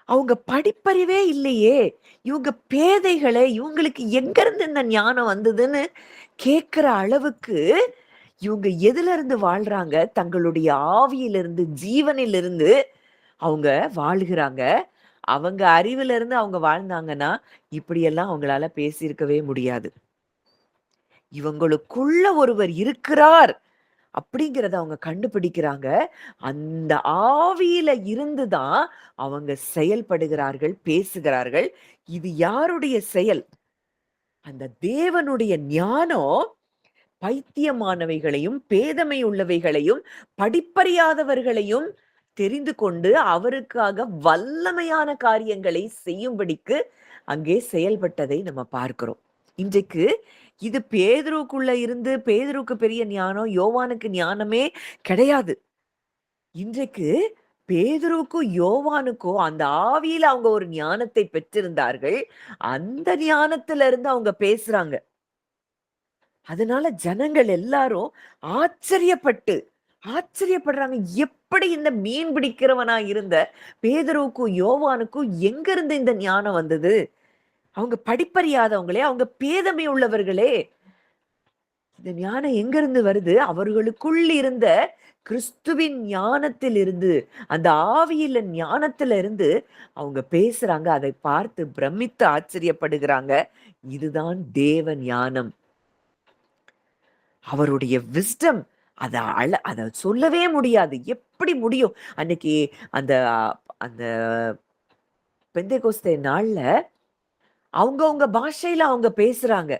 அவங்க படிப்பறிவே இல்லையே, இவங்க பேதைகளே, இவங்களுக்கு எங்க இருந்து இந்த ஞானம் வந்ததுன்னு கேட்கிற அளவுக்கு இவங்க எதுல இருந்து வாழ்றாங்க? தங்களுடைய ஆவியிலிருந்து, ஜீவனிலிருந்து அவங்க வாழுகிறாங்க. அவங்க அறிவுல இருந்து அவங்க வாழ்ந்தாங்கன்னா, இப்படியெல்லாம் அவங்களால பேசியிருக்கவே முடியாது. இவங்களுக்குள்ள ஒருவர் இருக்கிறார் அப்படிங்கிறத அவங்க கண்டுபிடிக்கிறாங்க. அந்த ஆவியில இருந்து தான் அவங்க செயல்படுகிறார்கள், பேசுகிறார்கள். இது யாருடைய செயல்? அந்த தேவனுடைய ஞானம் பைத்தியமானவைகளையும், பேதமை உள்ளவைகளையும், படிப்பறியாதவர்களையும் தெரிந்து கொண்டு அவருக்காக வல்லமையான காரியங்களை செய்யும்படிக்கு அங்கே செயல்பட்டதை நம்ம பார்க்கிறோம். இன்றைக்கு இது பேதுருவுக்குள்ள இருந்து, பேதுருவுக்கு பெரிய ஞானம், யோவானுக்கு ஞானமே கிடையாது. இன்றைக்கு பேதுருவுக்கும் யோவானுக்கும் அந்த ஆவியில அவங்க ஒரு ஞானத்தை பெற்றிருந்தார்கள். அந்த ஞானத்துல இருந்து அவங்க பேசுறாங்க. அதனால ஜனங்கள் எல்லாரும் ஆச்சரியப்பட்டு ஆச்சரியப்படுறாங்க. எப்படி இந்த மீன் பிடிக்கிறவனா இருந்த பேதுருவுக்கும் யோவானுக்கும் எங்க இருந்து இந்த ஞானம் வந்தது? அவங்க படிப்பறியாதவங்களே, அவங்க பேதமை உள்ளவர்களே. இந்த ஞானம் எங்க இருந்து வருது? அவர்களுக்குள் இருந்த கிறிஸ்துவின் ஞானத்தில் இருந்து, அந்த ஆவியில ஞானத்துல இருந்து அவங்க பேசுறாங்க. அதை பார்த்து பிரமித்து ஆச்சரியப்படுகிறாங்க. இதுதான் தேவ ஞானம். அவருடைய விஸ்டம் அத சொல்லவே முடியாது. எப்படி முடியும்? அன்னைக்கு அந்த அந்த பெந்தேகோஸ்தே நாள்ல அவங்கவங்க பாஷையில அவங்க பேசுறாங்க.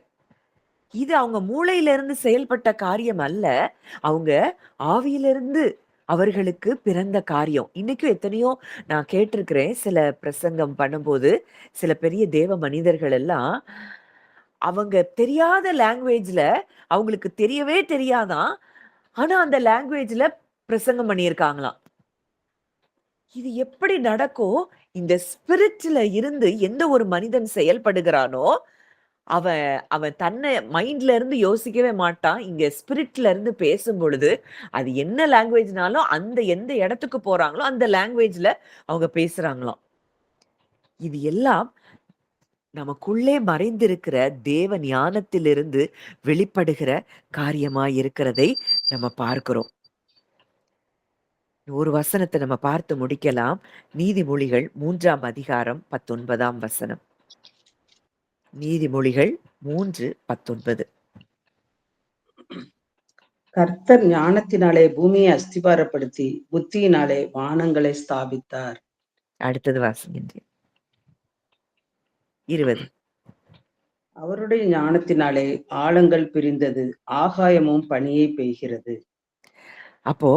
இது அவங்க மூளையில இருந்து செயல்பட்ட காரியம் அல்ல. அவங்க ஆவியிலிருந்து அவர்களுக்கு பிறந்த காரியம். இன்னைக்கும் எத்தனையோ நான் கேட்டிருக்கிறேன். சில பிரசங்கம் பண்ணும்போது, சில பெரிய தேவ மனிதர்கள் எல்லாம் அவங்க தெரியாத லாங்குவேஜ்ல அவங்களுக்கு தெரியவே தெரியாதாம். ஆனா அந்த லாங்குவேஜ்ல பிரசங்கம் பண்ணியிருக்காங்களாம். இது எப்படி நடக்கும்? இந்த ஸ்பிரிட்ல இருந்து எந்த ஒரு மனிதன் செயல்படுகிறானோ, அவன் அவன் தன்னை மைண்ட்ல இருந்து யோசிக்கவே மாட்டான். இங்க ஸ்பிரிட்ல இருந்து பேசும்பொழுது, அது என்ன லாங்குவேஜ்னாலும் அந்த எந்த இடத்துக்கு போறாங்களோ, அந்த லாங்குவேஜ்ல அவங்க பேசுறாங்களாம். இது எல்லாம் நமக்குள்ளே மறைந்திருக்கிற தேவ ஞானத்திலிருந்து வெளிப்படுகிற காரியமாய் இருக்கிறதை நம்ம பார்க்கிறோம். ஒரு வசனத்தை நம்ம பார்த்து முடிக்கலாம். நீதிமொழிகள் 3ஆம் அதிகாரம் 19ஆம் வசனம். நீதிமொழிகள் 3:19. கர்த்தர் ஞானத்தினாலே பூமியை அஸ்திபாரப்படுத்தி புத்தியினாலே வானங்களை ஸ்தாபித்தார். அடுத்தது வாசிக்கின்றேன். 20. அவருடைய ஞானத்தினாலே ஆழங்கள் பிரிந்தது, ஆகாயமும் பனியை பெய்கிறது. அப்போ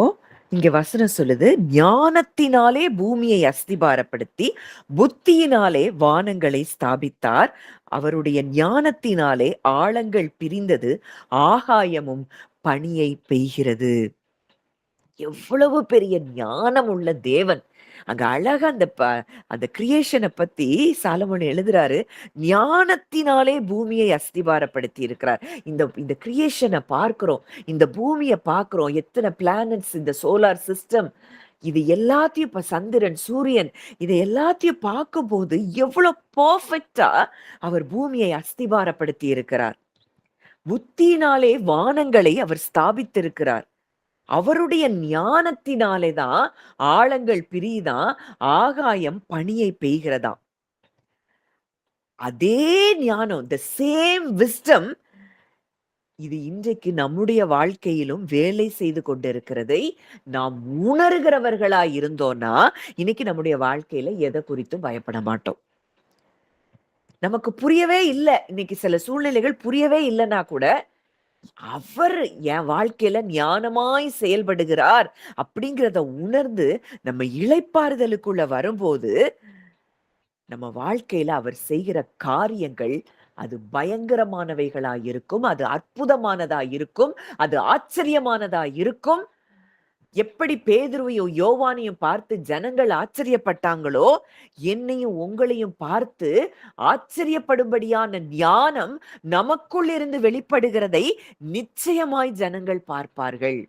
இங்க வசனம் சொல்லுது, ஞானத்தினாலே பூமியை அஸ்திபாரப்படுத்தி புத்தியினாலே வானங்களை ஸ்தாபித்தார். அவருடைய ஞானத்தினாலே ஆழங்கள் பிரிந்தது, ஆகாயமும் பனியை பெய்கிறது. எவ்வளவு பெரிய ஞானம் உள்ள தேவன்! அங்க அழகா அந்த கிரியேஷனை பத்தி சாலமோன் எழுதுறாரு. ஞானத்தினாலே பூமியை அஸ்திபாரப்படுத்தி இருக்கிறார். இந்த கிரியேஷனை பார்க்கிறோம். இந்த பூமியை பார்க்கிறோம். எத்தனை பிளானட்ஸ் இந்த சோலார் சிஸ்டம், இது எல்லாத்தையும் இப்ப சந்திரன், சூரியன், இதை எல்லாத்தையும் பார்க்கும்போது எவ்வளவு பெர்ஃபெக்ட்டா அவர் பூமியை அஸ்திபாரப்படுத்தி இருக்கிறார். புத்தியினாலே வானங்களை அவர் ஸ்தாபித்திருக்கிறார். அவருடைய ஞானத்தினாலே தான் ஆழங்கள் பிரியுதாம், ஆகாயம் பனியை பெய்கிறதாம். அதே ஞானம், த சேம் விஸ்டம், இது இன்றைக்கு நம்முடைய வாழ்க்கையிலும் வேலை செய்து கொண்டிருக்கிறதை நாம் உணர்கிறவர்களா இருந்தோம்னா, இன்னைக்கு நம்முடைய வாழ்க்கையில எதை குறித்தும் பயப்பட மாட்டோம். நமக்கு புரியவே இல்லை, இன்னைக்கு சில சூழ்நிலைகள் புரியவே இல்லைன்னா கூட, அவர் என் வாழ்க்கையில ஞானமாய் செயல்படுகிறார் அப்படிங்கிறத உணர்ந்து நம்ம இளைப்பாறுதலுக்குள்ள வரும்போது, நம்ம வாழ்க்கையில அவர் செய்கிற காரியங்கள் அது பயங்கரமானவைகளா இருக்கும், அது அற்புதமானதா இருக்கும், அது ஆச்சரியமானதா இருக்கும். எப்படி பேதுருவையும் யோவானையும் பார்த்து ஜனங்கள் ஆச்சரியப்பட்டாங்களோ, என்னையும் உங்களையும் பார்த்து ஆச்சரியப்படும்படியான ஞானம் நமக்குள் இருந்து வெளிப்படுகிறதை நிச்சயமாய் ஜனங்கள் பார்ப்பார்கள்.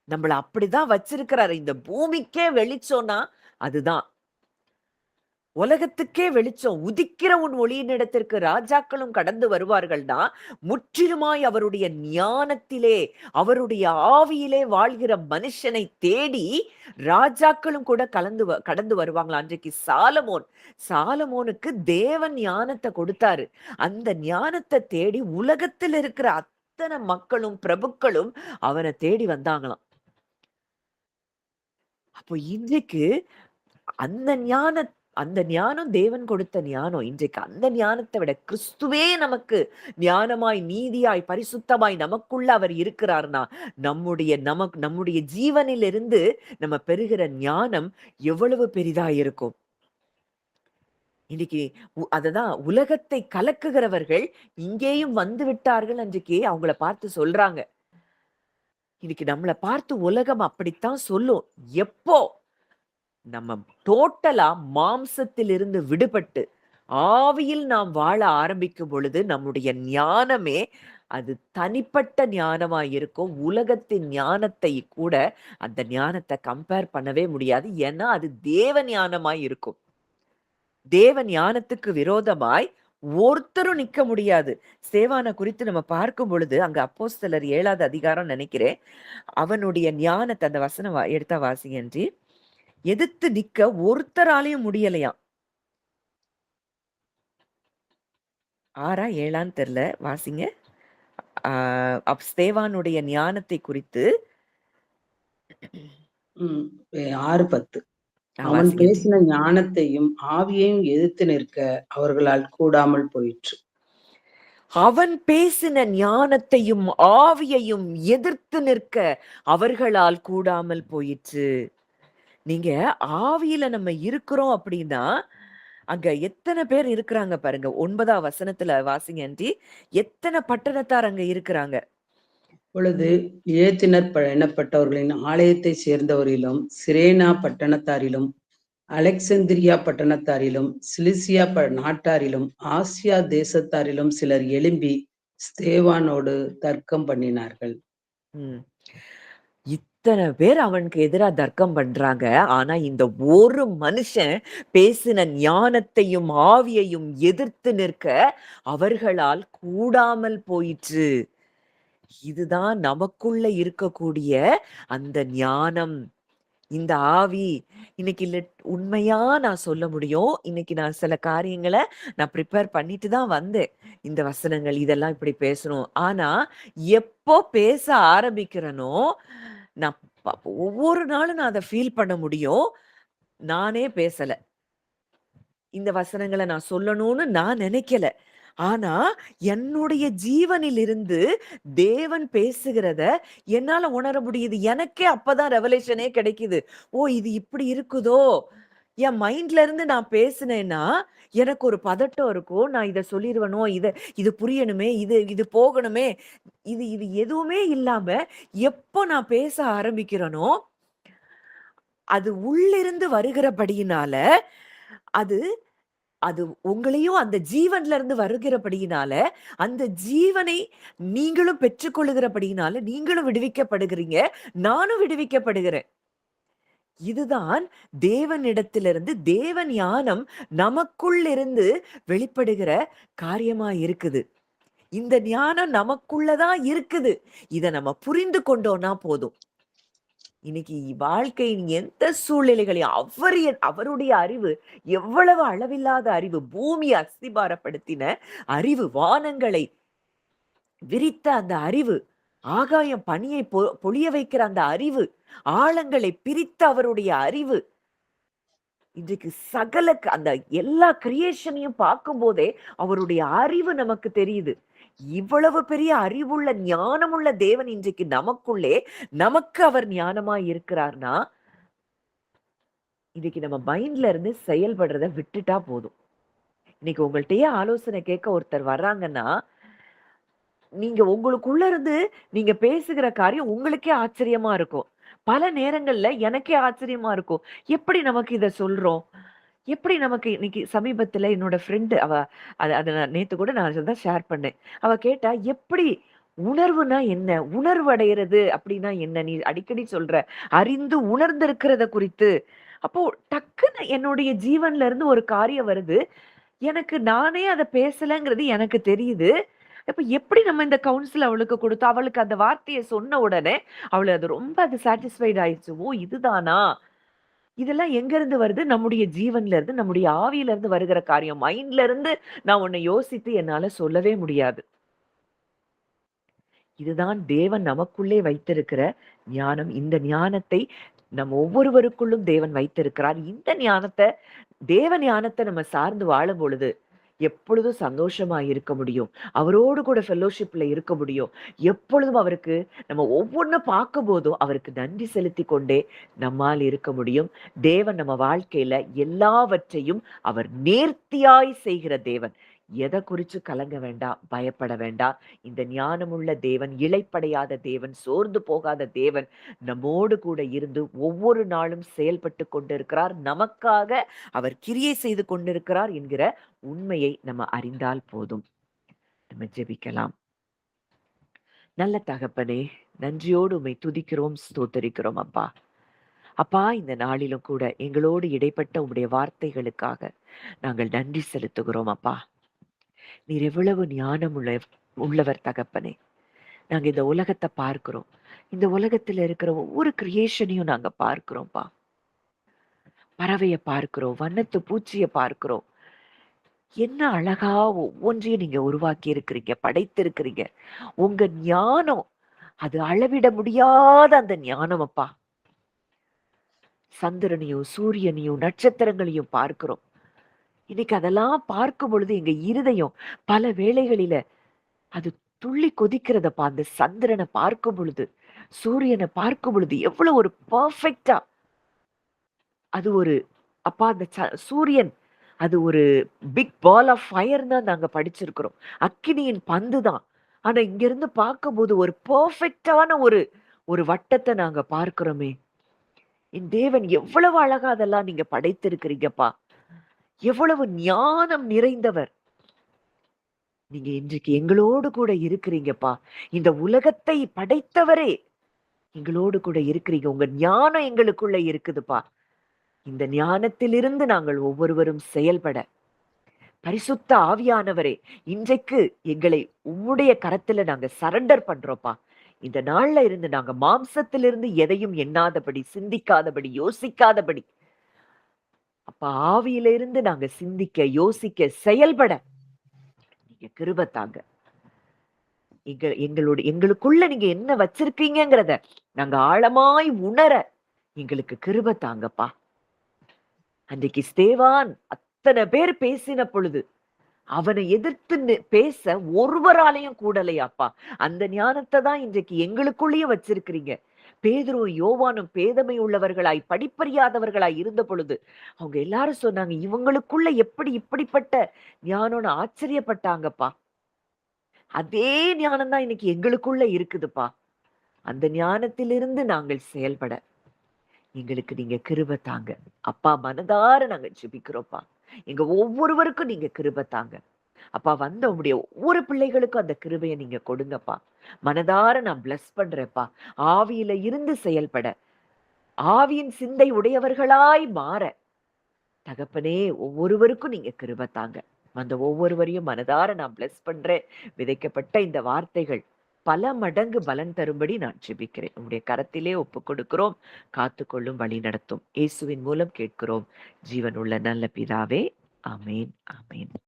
நம்மள அப்படிதான் வச்சிருக்கிறாரு. இந்த பூமிக்கே வெளிச்சம்னா அதுதான். உலகத்துக்கே வெளிச்சம். உதிக்கிற உன் ஒளியினிடத்திற்கு ராஜாக்களும் கடந்து வருவார்கள்னா, முற்றிலுமாய் அவருடைய ஞானத்திலே, அவருடைய ஆவியிலே வாழ்கிற மனுஷனை தேடி ராஜாக்களும் கூட கடந்து வருவாங்களா. அன்றைக்கு சாலமோனுக்கு தேவன் ஞானத்தை கொடுத்தாரு. அந்த ஞானத்தை தேடி உலகத்தில் இருக்கிற அத்தனை மக்களும் பிரபுக்களும் அவனை தேடி வந்தாங்களாம். அப்போ இன்றைக்கு அந்த அந்த ஞானம் தேவன் கொடுத்த ஞானம். இன்றைக்கு அந்த ஞானத்தை விட கிறிஸ்துவே நமக்கு ஞானமாய், நீதியாய், பரிசுத்தமாய் நமக்குள்ள அவர் இருக்கிறார்னா, நம்முடைய ஜீவனிலிருந்து நம்ம பெறுகிற ஞானம் எவ்வளவு பெரிதா இருக்கும். இன்னைக்கு அததான் உலகத்தை கலக்குகிறவர்கள் இங்கேயும் வந்து விட்டார்கள் அன்றைக்கு அவங்கள பார்த்து சொல்றாங்க. இன்னைக்கு நம்மளை பார்த்து உலகம் அப்படித்தான் சொல்லும். எப்போ நம்ம டோட்டலா மாம்சத்திலிருந்து விடுபட்டு ஆவியில் நாம் வாழ ஆரம்பிக்கும் பொழுது நம்முடைய ஞானமே அது தனிப்பட்ட ஞானமா இருக்கும். உலகத்தின் ஞானத்தை கூட அந்த ஞானத்த கம்பேர் பண்ணவே முடியாது. ஏன்னா, அது தேவ ஞானமாய் இருக்கும். தேவ ஞானத்துக்கு விரோதமாய் ஒருத்தரும் நிக்க முடியாது. ஸ்தேவான குறித்து நம்ம பார்க்கும் பொழுது, அங்க அப்போஸ்தலர் 7வது அதிகாரம் நெனைக்கிறேன். அவனுடைய ஞானத்த அந்த வசனம் எடுத்தா வாசிங்க ஆன்ட்டி. எதிர்த்து நிக்க ஒருத்தராலயும் முடியலையாம். 6ஆ 7ஆன்னு தெரியல. வாசிங்க. ஸ்தேவானுடைய ஞானத்தை குறித்து ம். 6:10. அவன் வாசிங்க ஆன்ட்டி. பேசின ஞானத்தையும் ஆவியையும் எதிர்த்து நிற்க அவர்களால் கூடாமல் போயிற்று. அவன் பேசின ஞானத்தையும் ஆவியையும் எதிர்த்து நிற்க அவர்களால் கூடாமல் போயிற்று. நீங்க ஆவியில நம்ம இருக்கிறோம் அப்படின்னா, அங்க எத்தன பேர் இருக்கிறாங்க பாருங்க. 9ஆம் வசனத்துல வாசிங்க ஆன்ட்டி. எத்தன பட்டணத்தார் அங்க இருக்கிறாங்க. அப்பொழுது ஏத்தினர் எண்ணப்பட்டவர்களின் ஆலயத்தைச் சேர்ந்தவரிலும், சிரேனா பட்டணத்தாரிலும், அலெக்சந்திரியா பட்டணத்தாரிலும், சிலிசியா நாட்டாரிலும், ஆசியா தேசத்தாரிலும் சிலர் எழும்பி ஸ்தேவானோடு தர்க்கம் பண்ணினார்கள். ம். இத்தன பேர் அவனுக்கு எதிரா தர்க்கம் பண்றாங்க. ஆனா, இந்த ஒரு மனுஷன் பேசின ஞானத்தையும், ஆவியையும் எதிர்த்து நிற்க அவர்களால் கூடாமல் போயிற்று. இதுதான் நமக்குள்ள இருக்கக்கூடிய அந்த ஞானம். இந்த ஆவி. இன்னைக்கு உண்மையா நான் சொல்ல முடியும். இன்னைக்கு நான் சில காரியங்கள நான் ப்ரிப்பேர் பண்ணிட்டு தான் வந்தேன். இந்த வசனங்கள் இதெல்லாம் இப்படி பேசணும். ஆனா, எப்போ பேச ஆரம்பிக்கிறேனோ, நான் ஒவ்வொரு நாளும் நான் அத ஃபீல் பண்ண முடியும். நானே பேசல. இந்த வசனங்கள நான் சொல்லணும்னு நான் நினைக்கல. ஆனா, என்னுடைய ஜீவனிலிருந்து தேவன் பேசுகிறத என்னால உணர முடியுது. எனக்கே அப்பதான் ரெவலேஷனே கிடைக்குது. ஓ! இது இப்படி இருக்குதோ! என் மைண்ட்ல இருந்து நான் பேசினேன்னா, எனக்கு ஒரு பதட்டம் இருக்கும். நான் இத சொல்லிருவனோ! இது புரியணுமே! இது போகணுமே! இது எதுவுமே இல்லாம, எப்போ நான் பேச ஆரம்பிக்கிறேனோ, அது உள்ளிருந்து வருகிறபடியினால, அது அது உங்களையும் அந்த ஜீவன்ல இருந்து வருகிறபடியினால, அந்த ஜீவனை நீங்களும் பெற்றுக்கொள்ளுகிறபடியினால, நீங்களும் விடுவிக்கப்படுகிறீங்க. நானும் விடுவிக்கப்படுகிறேன். இதுதான் தேவனிடத்திலிருந்து தேவ ஞானம் நமக்குள்ளிருந்து வெளிப்படுகிற காரியமா இருக்குது. இந்த ஞானம் நமக்குள்ள தான் இருக்குது. இத நம்ம புரிந்து கொண்டோம்னா போதும். இன்னைக்கு வாழ்க்கையின் எந்த சூழ்நிலைகளையும் அவருடைய அறிவு எவ்வளவு அளவில்லாத அறிவு. பூமியை அஸ்திபாரப்படுத்தின அறிவு, வானங்களை விரித்த அந்த அறிவு, ஆகாயம் பனியை பொழிய வைக்கிற அந்த அறிவு, ஆழங்களை பிரித்த அவருடைய அறிவு, இன்றைக்கு சகல அந்த எல்லா கிரியேஷனையும் பார்க்கும் போதே அவருடைய அறிவு நமக்கு தெரியுது. இவ்வளவு பெரிய அறிவுள்ள ஞானமுள்ள தேவன் இன்றைக்கு நமக்குள்ளே நமக்கு அவர் ஞானமாய் இருக்கிறார்னா, இன்னைக்கு நம்ம மைண்ட்ல இருந்து செயல்படுறத விட்டுட்டா போதும். இன்னைக்கு உங்கள்ட்டயே ஆலோசனை கேட்க ஒருத்தர் வர்றாங்கன்னா, நீங்க உங்களுக்குள்ள இருந்து நீங்க பேசுகிற காரியம் உங்களுக்கே ஆச்சரியமா இருக்கும். பல நேரங்கள்ல எனக்கே ஆச்சரியமா இருக்கும். எப்படி நமக்கு இத சொல்றோம்? எப்படி நமக்கு இன்னைக்கு சமீபத்துல என்னோட ஃப்ரெண்ட் அத அத நான் நேத்து கூட நான் அதான் ஷேர் பண்ணேன். அவ கேட்டா, "எப்படி உணர்வுனா என்ன? உணர்வு அடையறது அப்படின்னா என்ன? நீ அடிக்கடி சொல்ற. அறிந்து உணர்ந்திருக்கிறத குறித்து." அப்போ டக்குன்னு என்னுடைய ஜீவன்ல இருந்து ஒரு காரியம் வருது. எனக்கு நானே அத பேசலங்கிறது எனக்கு தெரியுது. அப்ப எப்படி நம்ம இந்த கவுன்சில் அவளுக்கு குடுத்தோம். அவளுக்கு அந்த வார்த்தைய சொன்ன உடனே, அது ரொம்ப சாட்டிஸ்ஃபைட் ஆயிடுச்சு. ஓ! இதுதானா? இதெல்லாம் எங்கருந்து வருது? நம்முடைய ஜீவன்ல இருந்து, நம்முடைய ஆவியில இருந்து வருகிற காரியம். மைண்ட்ல இருந்து நான் உன்ன யோசித்து என்னால சொல்லவே முடியாது. இதுதான் தேவன் நமக்குள்ளே வைத்திருக்கிற ஞானம். இந்த ஞானத்தை நம் ஒவ்வொருவருக்குள்ளும் தேவன் வைத்திருக்கிறார். இந்த ஞானத்த தேவ ஞானத்த நம்ம சார்ந்து வாழும் பொழுது, எப்பொழுதும் சந்தோஷமா இருக்க முடியும். அவரோடு கூட ஃபெல்லோஷிப்ல இருக்க முடியும். எப்பொழுதும் அவருக்கு நம்ம ஒவ்வொன்னும் பார்க்கும்போதும் அவருக்கு நன்றி செலுத்திக் கொண்டே நம்மால் இருக்க முடியும். தேவன் நம்ம வாழ்க்கையில எல்லாவற்றையும் அவர் நேர்த்தியாய் செய்கிற தேவன். எதை குறிச்சு கலங்க வேண்டாம், பயப்பட வேண்டாம். இந்த ஞானமுள்ள தேவன், இளைப்படையாத தேவன், சோர்ந்து போகாத தேவன் நம்மோடு கூட இருந்து ஒவ்வொரு நாளும் செயல்பட்டுக் கொண்டிருக்கிறார். நமக்காக அவர் கிரியை செய்து கொண்டிருக்கிறார் என்கிற உண்மையை நம்ம அறிந்தால் போதும். நம்ம ஜெபிக்கலாம். நல்ல தகப்பனே, நன்றியோடு உம்மை துதிக்கிறோம், ஸ்தோத்தரிக்கிறோம் அப்பா. அப்பா, இந்த நாளிலும் கூட எங்களோடு இடைப்பட்ட உம்முடைய வார்த்தைகளுக்காக நாங்கள் நன்றி செலுத்துகிறோம் அப்பா. நீர் எவ்வளவு உள்ளவர் தகப்பனே. நாங்க இந்த உலகத்தை பார்க்கிறோம். இந்த உலகத்துல இருக்கிற ஒவ்வொரு கிரியேஷனையும் நாங்க பார்க்கிறோம்ப்பா. பறவைய பார்க்கிறோம், வண்ணத்து பூச்சிய பார்க்கிறோம். என்ன அழகா ஒவ்வொன்றையும் நீங்க உருவாக்கி இருக்கிறீங்க, படைத்திருக்கிறீங்க. உங்க ஞானம், அது அளவிட முடியாத அந்த ஞானம் அப்பா. சந்திரனையும், சூரியனையும், நட்சத்திரங்களையும் பார்க்கிறோம். இன்னைக்கு அதெல்லாம் பார்க்கும் பொழுது எங்க இருதயம் பல வேளைகளில அது துள்ளி கொதிக்கிறதப்பா. அந்த சந்திரனை பார்க்கும் பொழுது, சூரியனை பார்க்கும் பொழுது எவ்வளவு ஒரு பெர்ஃபெக்ட்டா அது ஒரு அப்பா அந்த சூரியன் அது ஒரு பிக் பால் ஆஃப் ஃபயர் தான் நாங்க படிச்சிருக்கிறோம். அக்கினியின் பந்து தான். ஆனா இங்க இருந்து பார்க்கும்போது ஒரு பெர்ஃபெக்ட்டான ஒரு ஒரு வட்டத்தை நாங்க பார்க்கிறோமே. என் தேவன் எவ்வளவு அழகா அதெல்லாம் நீங்க படைத்திருக்கிறீங்கப்பா. எவ்வளவு ஞானம் நிறைந்தவர். நீங்க இன்றைக்கு எங்களோடு கூட இருக்கிறீங்கப்பா. இந்த உலகத்தை படைத்தவரே எங்களோடு கூட இருக்கிறீங்க. உங்க ஞானம் எங்களுக்குள்ள இருக்குதுப்பா. இந்த ஞானத்திலிருந்து நாங்கள் ஒவ்வொருவரும் செயல்பட பரிசுத்த ஆவியானவரே, இன்றைக்கு எங்களை உம்முடைய கரத்துல நாங்க சரண்டர் பண்றோம்ப்பா. இந்த நாள்ல இருந்து நாங்க மாம்சத்திலிருந்து எதையும் எண்ணாதபடி, சிந்திக்காதபடி, யோசிக்காதபடி, அப்பா ஆவியில இருந்து நாங்க சிந்திக்க, யோசிக்க, செயல்பட நீங்க கிருபை தாங்க. எங்களுக்குள்ள நீங்க என்ன வச்சிருக்கீங்கங்கிறத நாங்க ஆழமாய் உணர எங்களுக்கு கிருபை தாங்கப்பா. அன்றைக்கு ஸ்தேவான் அத்தனை பேர் பேசின பொழுது அவனை எதிர்த்து பேச ஒருவராலையும் கூடலையாப்பா. அந்த ஞானத்தை தான் இன்றைக்கு எங்களுக்குள்ளேயே வச்சிருக்கிறீங்க. பேதுருவும் யோவானும் பேதமை உள்ளவர்களாய், படிப்பறியாதவர்களாய் இருந்த பொழுது அவங்க எல்லாரும் சொன்னாங்க, இவங்களுக்குள்ள எப்படி இப்படிப்பட்ட ஞானம்னு ஆச்சரியப்பட்டாங்கப்பா. அதே ஞானம் தான் இன்னைக்கு எங்களுக்குள்ள இருக்குதுப்பா. அந்த ஞானத்திலிருந்து நாங்கள் செயல்பட எங்களுக்கு நீங்க கிருபை தாங்க. அப்பா, மனதார நாங்க ஜெபிக்கிறோம்ப்பா. எங்க ஒவ்வொருவருக்கும் நீங்க கிருபை தாங்க. அப்பா, வந்த உம்முடைய ஒவ்வொரு பிள்ளைகளுக்கும் அந்த கிருபையை நீங்க கொடுங்கப்பா. மனதார நான் பிளஸ் பண்றேன்ப்பா. ஆவியில இருந்து செயல்பட, ஆவியின் சிந்தை உடையவர்களாய் மாற தகப்பனே ஒவ்வொருவருக்கும் நீங்க கிருபை தாங்க. அந்த ஒவ்வொருவரையும் மனதார நான் பிளஸ் பண்றேன். விதைக்கப்பட்ட இந்த வார்த்தைகள் பல மடங்கு பலன் தரும்படி நான் ஜெபிக்கிறேன். உங்களுடைய கரத்திலே ஒப்புக் கொடுக்கிறோம். காத்துக்கொள்ளும், வழி நடத்தும். இயேசுவின் மூலம் கேட்கிறோம் ஜீவனுள்ள நல்ல பிதாவே. ஆமேன், ஆமேன்.